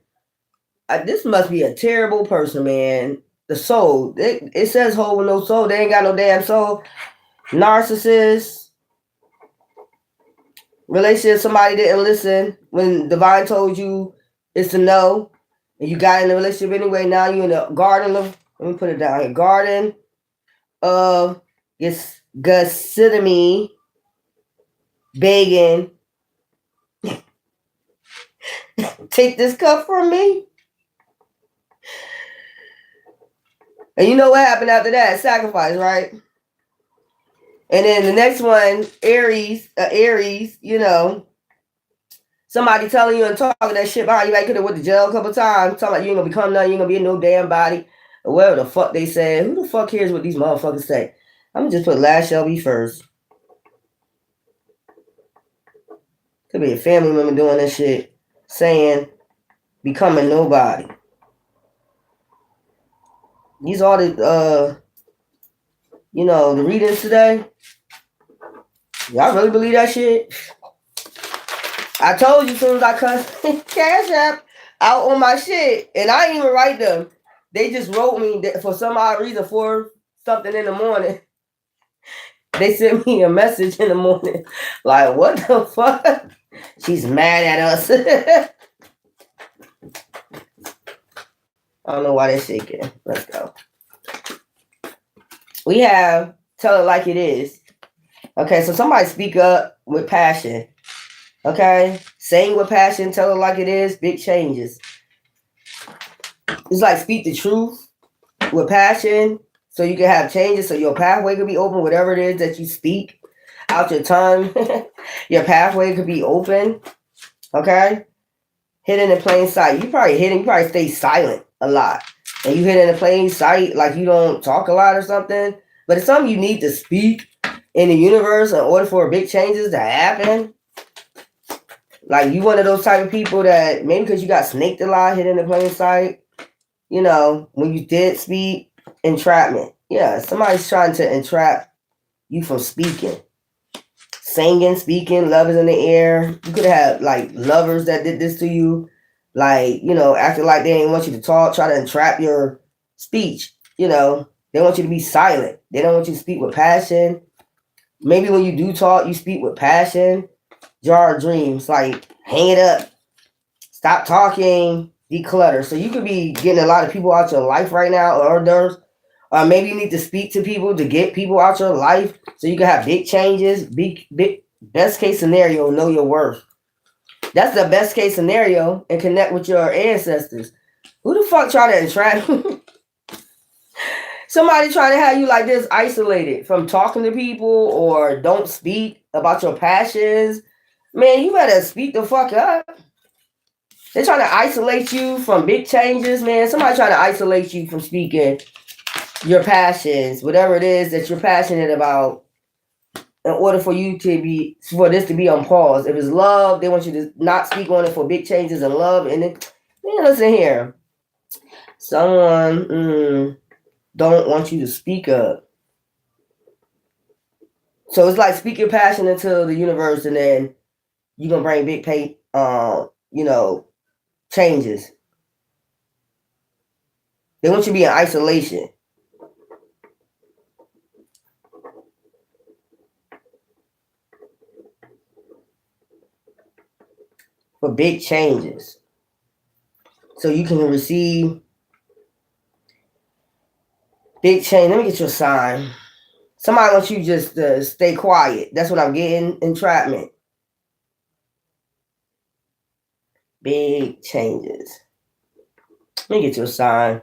[SPEAKER 1] This must be a terrible person, man. The soul. It says hole with no soul. They ain't got no damn soul. Narcissist. Relationship, somebody didn't listen when divine told you it's a no, and you got in a relationship anyway. Now you in the garden of, let me put it down here, garden of Gethsemane, begging, take this cup from me. And you know what happened after that? Sacrifice, right? And then the next one, Aries, you know, somebody telling you and talking that shit behind you, like could have went to jail a couple times, talking like you ain't gonna become nothing, you ain't gonna be in no damn body, or whatever the fuck they said. Who the fuck cares what these motherfuckers say? I'm gonna just put last shall be first. Could be a family member doing this shit, saying becoming nobody. These are the you know, the readings today. Y'all really believe that shit? I told you as soon as I cut Cash App out on my shit, and I didn't even write them. They just wrote me that for some odd reason for something in the morning. They sent me a message in the morning, like, what the fuck? She's mad at us. I don't know why they're shaking. Let's go. We have tell it like it is. Okay, so somebody speak up with passion. Okay, saying with passion, tell it like it is, big changes. It's like speak the truth with passion so you can have changes, so your pathway could be open, whatever it is that you speak out your tongue. Your pathway could be open. Okay, hidden in plain sight. You probably stay silent a lot, and you hidden in plain sight, like you don't talk a lot or something, but it's something you need to speak in the universe in order for big changes to happen. Like you one of those type of people that maybe because you got snaked a lot, hidden in plain sight, you know, when you did speak, entrapment. Yeah, somebody's trying to entrap you from speaking. Singing, speaking, love is in the air. You could have like lovers that did this to you, like, you know, acting like they didn't want you to talk, try to entrap your speech. You know, they want you to be silent. They don't want you to speak with passion. Maybe when you do talk, you speak with passion. Jar dreams, like hang it up, stop talking, declutter. So you could be getting a lot of people out your life right now, or maybe you need to speak to people to get people out your life so you can have big changes. Big best case scenario, know your worth. That's the best case scenario, and connect with your ancestors. Who the fuck try to entrap you? Somebody trying to have you like this, isolated from talking to people, or don't speak about your passions. Man, you better speak the fuck up. They're trying to isolate you from big changes, man. Somebody trying to isolate you from speaking your passions, whatever it is that you're passionate about, in order for this to be on pause. If it's love, they want you to not speak on it for big changes in love. And then, man, listen here. Someone don't want you to speak up. So it's like speak your passion into the universe, and then you're gonna bring big changes. They want you to be in isolation. For big changes. So you can receive big change. Let me get your sign. Somebody wants you just to stay quiet. That's what I'm getting. Entrapment. Big changes. Let me get your sign.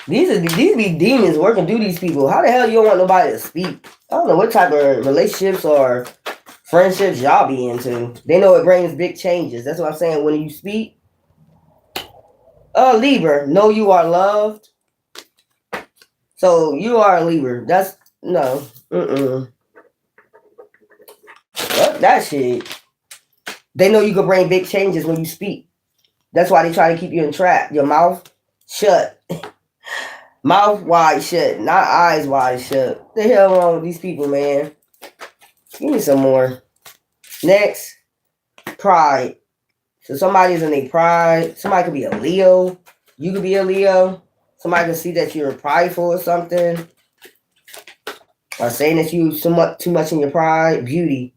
[SPEAKER 1] These be demons working through these people. How the hell you don't want nobody to speak? I don't know what type of relationships or friendships y'all be into. They know it brings big changes. That's what I'm saying. When you speak, Libra, know you are loved. So you are a Libra. That's no. That shit. They know you can bring big changes when you speak. That's why they try to keep you entrapped. Your mouth shut. Mouth wide shut, not eyes wide shut. What the hell wrong with these people, man? Give me some more. Next, pride. So somebody's in their pride. Somebody could be a Leo. You could be a Leo. Somebody can see that you're prideful or something. Or saying that you too much in your pride. Beauty.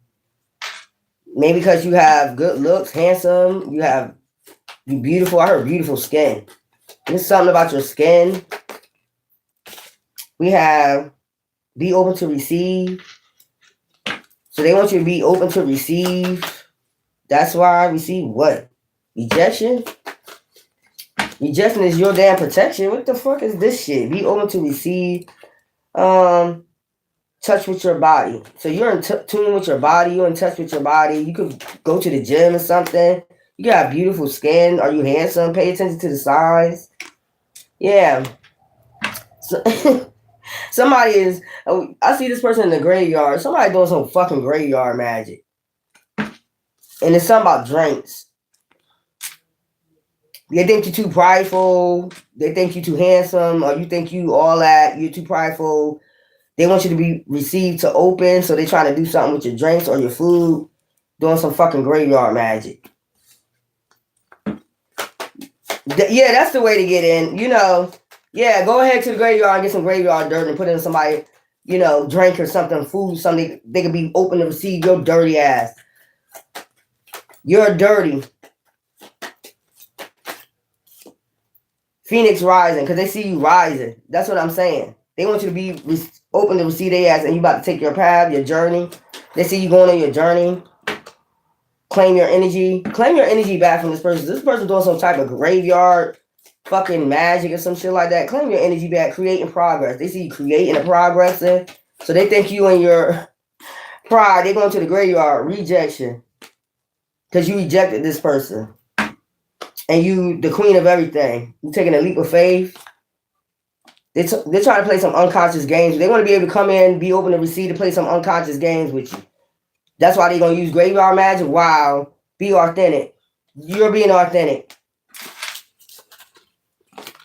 [SPEAKER 1] Maybe because you have good looks, handsome, you beautiful. I heard beautiful skin. There's something about your skin. We have be open to receive. So they want you to be open to receive. That's why I receive what? Rejection? Rejection is your damn protection. What the fuck is this shit? Be open to receive. Touch with your body. So you're in tune with your body. You're in touch with your body. You could go to the gym or something. You got beautiful skin. Are you handsome? Pay attention to the signs. Yeah. So, somebody is. I see this person in the graveyard. Somebody doing some fucking graveyard magic. And it's something about drinks. They think you're too prideful. They think you're too handsome. Or you think you all that. You're too prideful. They want you to be received to open. So they're trying to do something with your drinks or your food. Doing some fucking graveyard magic. Yeah, that's the way to get in. You know, yeah, go ahead to the graveyard and get some graveyard dirt and put it in somebody, you know, drink or something, food, something they could be open to receive your dirty ass. You're dirty. Phoenix rising, because they see you rising. That's what I'm saying. They want you to be open to receive their ass, and you about to take your path, your journey. They see you going on your journey. Claim your energy. Claim your energy back from this person. This person doing some type of graveyard fucking magic or some shit like that. Claim your energy back. Creating progress. They see you creating and progressing. So they think you and your pride, they're going to the graveyard. Rejection. Because you rejected this person. And you, the queen of everything. You taking a leap of faith. They're trying to play some unconscious games. They want to be able to come in, be open to receive, to play some unconscious games with you. That's why they're going to use graveyard magic. Wow. Be authentic. You're being authentic.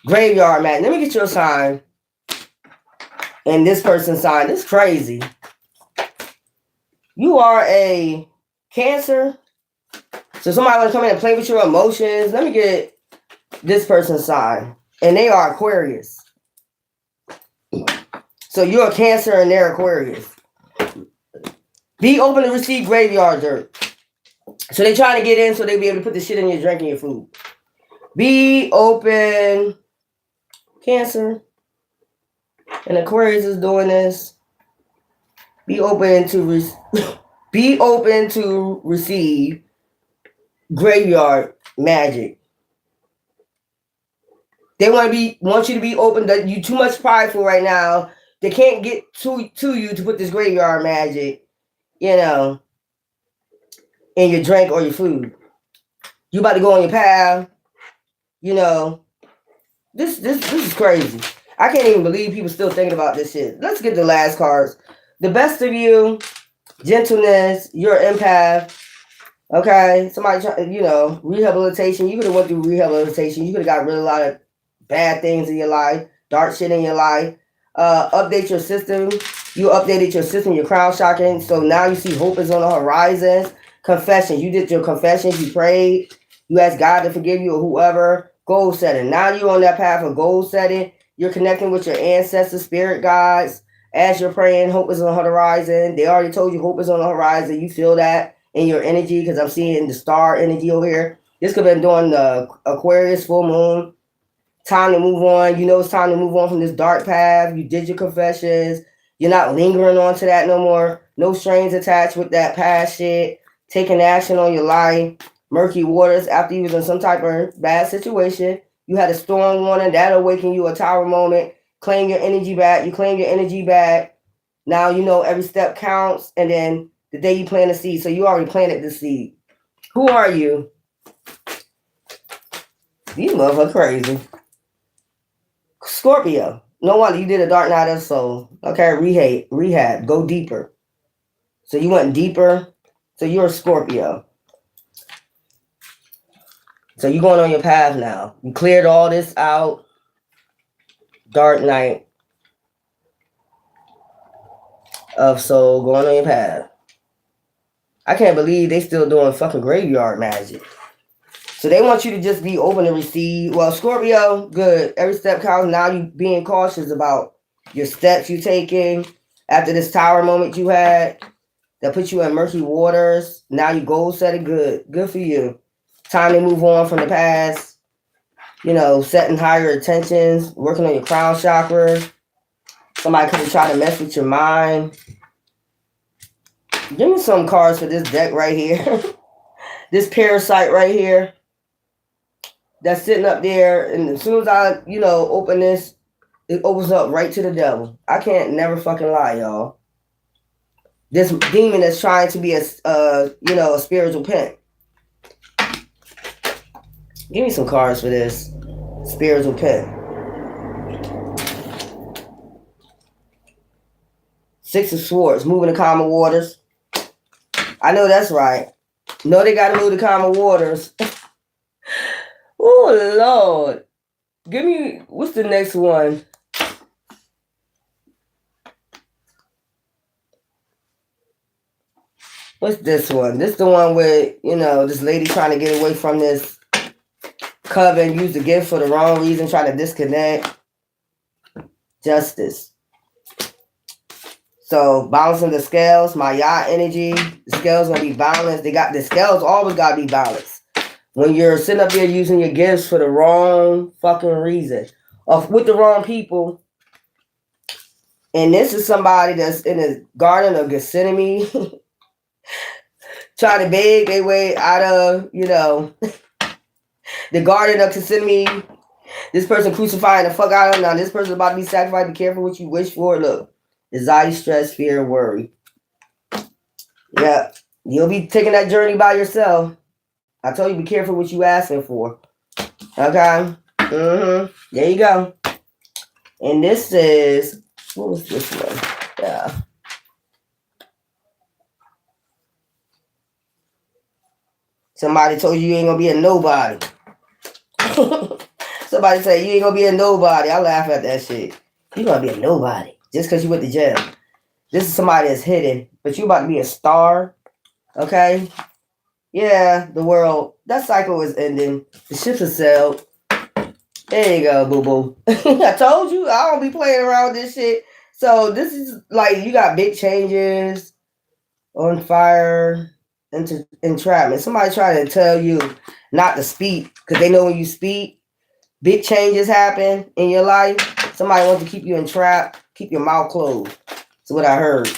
[SPEAKER 1] Graveyard magic. Let me get your sign. And this person's sign. This is crazy. You are a Cancer. So somebody want to come in and play with your emotions. Let me get this person's sign. And they are Aquarius. So you're a Cancer and they're Aquarius. Be open to receive graveyard dirt. So they trying to get in so they be able to put the shit in your drink and your food. Be open. Cancer. And Aquarius is doing this. Be open to be open to receive graveyard magic. They want you to be open. That you too much prideful right now. They can't get to you to put this graveyard magic, you know, in your drink or your food. You about to go on your path, you know. This is crazy. I can't even believe people still thinking about this shit. Let's get the last cards. The best of you, gentleness, you're an empath. Okay, somebody you know, rehabilitation. You could have went through rehabilitation. You could have got rid of a lot of bad things in your life, dark shit in your life. Update your system. You updated your system, your crown chakra. So now you see hope is on the horizon. Confession. You did your confessions. You prayed. You asked God to forgive you or whoever. Goal setting. Now you're on that path of goal setting. You're connecting with your ancestors, spirit guides. As you're praying, hope is on the horizon. They already told you hope is on the horizon. You feel that in your energy because I'm seeing the star energy over here. This could have been during the Aquarius full moon. Time to move on. You know it's time to move on from this dark path. You did your confessions. You're not lingering on to that no more. No strings attached with that past shit. Taking action on your life. Murky waters after you was in some type of bad situation. You had a storm warning. That'll awaken you a tower moment. Claim your energy back. You claim your energy back. Now you know every step counts. And then the day you plant a seed. So you already planted the seed. Who are you? These motherfuckers crazy. Scorpio. No wonder you did a dark night of the soul. Okay, rehab. Go deeper. So you went deeper. So you're a Scorpio. So you're going on your path now. You cleared all this out. Dark night of soul going on your path. I can't believe they still doing fucking graveyard magic. So they want you to just be open to receive. Well, Scorpio, good. Every step counts. Now you being cautious about your steps you taking after this tower moment you had. that put you in murky waters. Now you goal setting. Good for you. Time to move on from the past. You know, setting higher intentions, working on your crown chakra. Somebody could have tried to mess with your mind. Give me some cards for this deck right here. This parasite right here. That's sitting up there, and as soon as I, open this, it opens up right to the devil. I can't never fucking lie, y'all. This demon is trying to be a spiritual pimp. Give me some cards for this spiritual pimp. 6 of Swords, moving the calmer waters. I know that's right. No, they gotta move the calmer waters. Oh Lord. Give me, what's the next one? What's this one? This is the one where, this lady trying to get away from this coven, use the gift for the wrong reason, trying to disconnect. Justice. So, balancing the scales, my yacht energy. The scales going to be balanced. The scales always got to be balanced. When you're sitting up there using your gifts for the wrong fucking reason, or with the wrong people. And this is somebody that's in the Garden of Gethsemane, trying to beg their way out of, the Garden of Gethsemane. This person crucifying the fuck out of them. Now this person about to be sacrificed. Be careful what you wish for. Look, anxiety, stress, fear, and worry. Yeah, you'll be taking that journey by yourself. I told you, be careful what you asking for. Okay? There you go. And this is, what was this one? Yeah. Somebody told you ain't gonna be a nobody. Somebody say you ain't gonna be a nobody. I laugh at that shit. You gonna be a nobody just because you went to jail. This is somebody that's hidden, but you about to be a star. Okay? Yeah, the world, that cycle is ending. The ships are sailed. There you go, boo-boo. I told you, I don't be playing around with this shit. So this is like, you got big changes, on fire, entrapment. Somebody trying to tell you not to speak, because they know when you speak, big changes happen in your life. Somebody wants to keep you entrapped, keep your mouth closed. That's what I heard.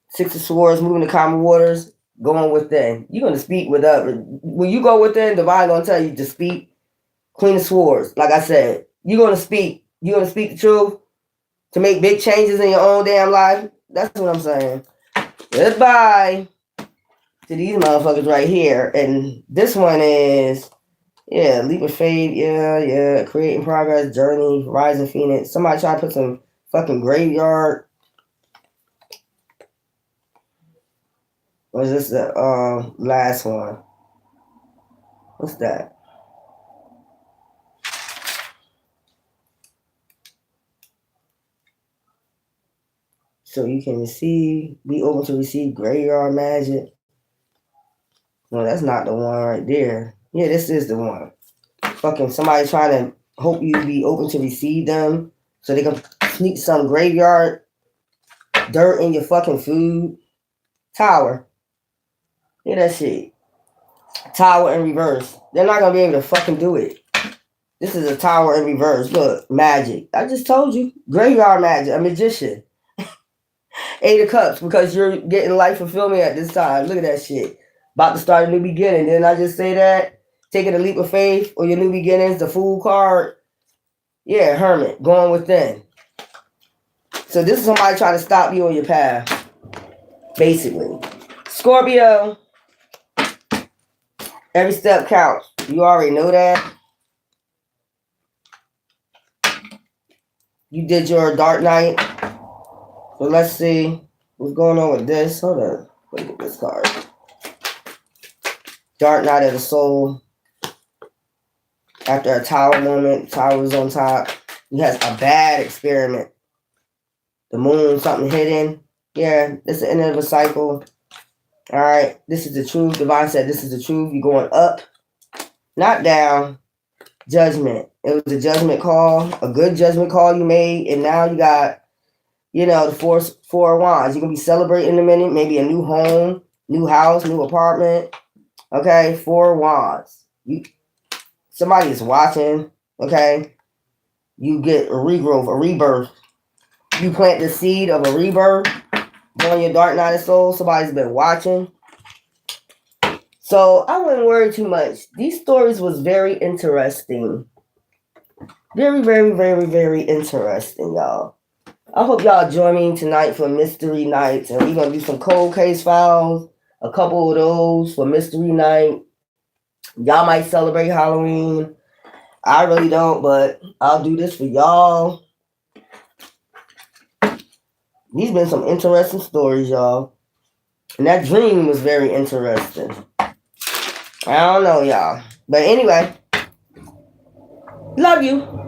[SPEAKER 1] 6 of Swords, moving the calmer waters. Going within. You're going to speak with others. When you go within, divine going to tell you to speak. Queen of Swords, like I said, you're going to speak. You're going to speak the truth to make big changes in your own damn life. That's what I'm saying. Goodbye to these motherfuckers right here. And this one is, leap of faith. Yeah. Creating progress, journey, rising phoenix. Somebody try to put some fucking graveyard. Or is this the last one? What's that? So you can be open to receive graveyard magic. No, that's not the one right there. Yeah, this is the one. Fucking somebody trying to hope you be open to receive them so they can sneak some graveyard dirt in your fucking food. Tower. Yeah, that shit. Tower in reverse. They're not gonna be able to fucking do it. This is a tower in reverse. Look, magic. I just told you. Graveyard magic. A magician. 8 of Cups, because you're getting life fulfillment at this time. Look at that shit. About to start a new beginning. Didn't I just say that? Taking a leap of faith or your new beginnings. The Fool card. Yeah, Hermit. Going within. So this is somebody trying to stop you on your path. Basically. Scorpio. Every step counts. You already know that. You did your Dark Knight. So let's see what's going on with this. Hold on. Let me get this card. Dark Knight of the Soul. After a tower moment, tower is on top. He has a bad experiment. The moon, something hidden. Yeah, this is the end of a cycle. All right, this is the truth. Divine said this is the truth. You're going up, not down. Judgment. It was a judgment call, a good judgment call you made, and now you got, the four of wands. You're gonna be celebrating in a minute, maybe a new home, new house, new apartment. Okay, four of wands. Somebody is watching. Okay, you get a regrowth, a rebirth. You plant the seed of a rebirth on your dark night of soul. Somebody's been watching. So I wouldn't worry too much. These stories was very interesting. Very, very, very, very interesting, y'all. I hope y'all join me tonight for Mystery Nights. And we're going to do some cold case files. A couple of those for Mystery Night. Y'all might celebrate Halloween. I really don't, but I'll do this for y'all. These been some interesting stories, y'all. And that dream was very interesting. I don't know, y'all. But anyway, love you.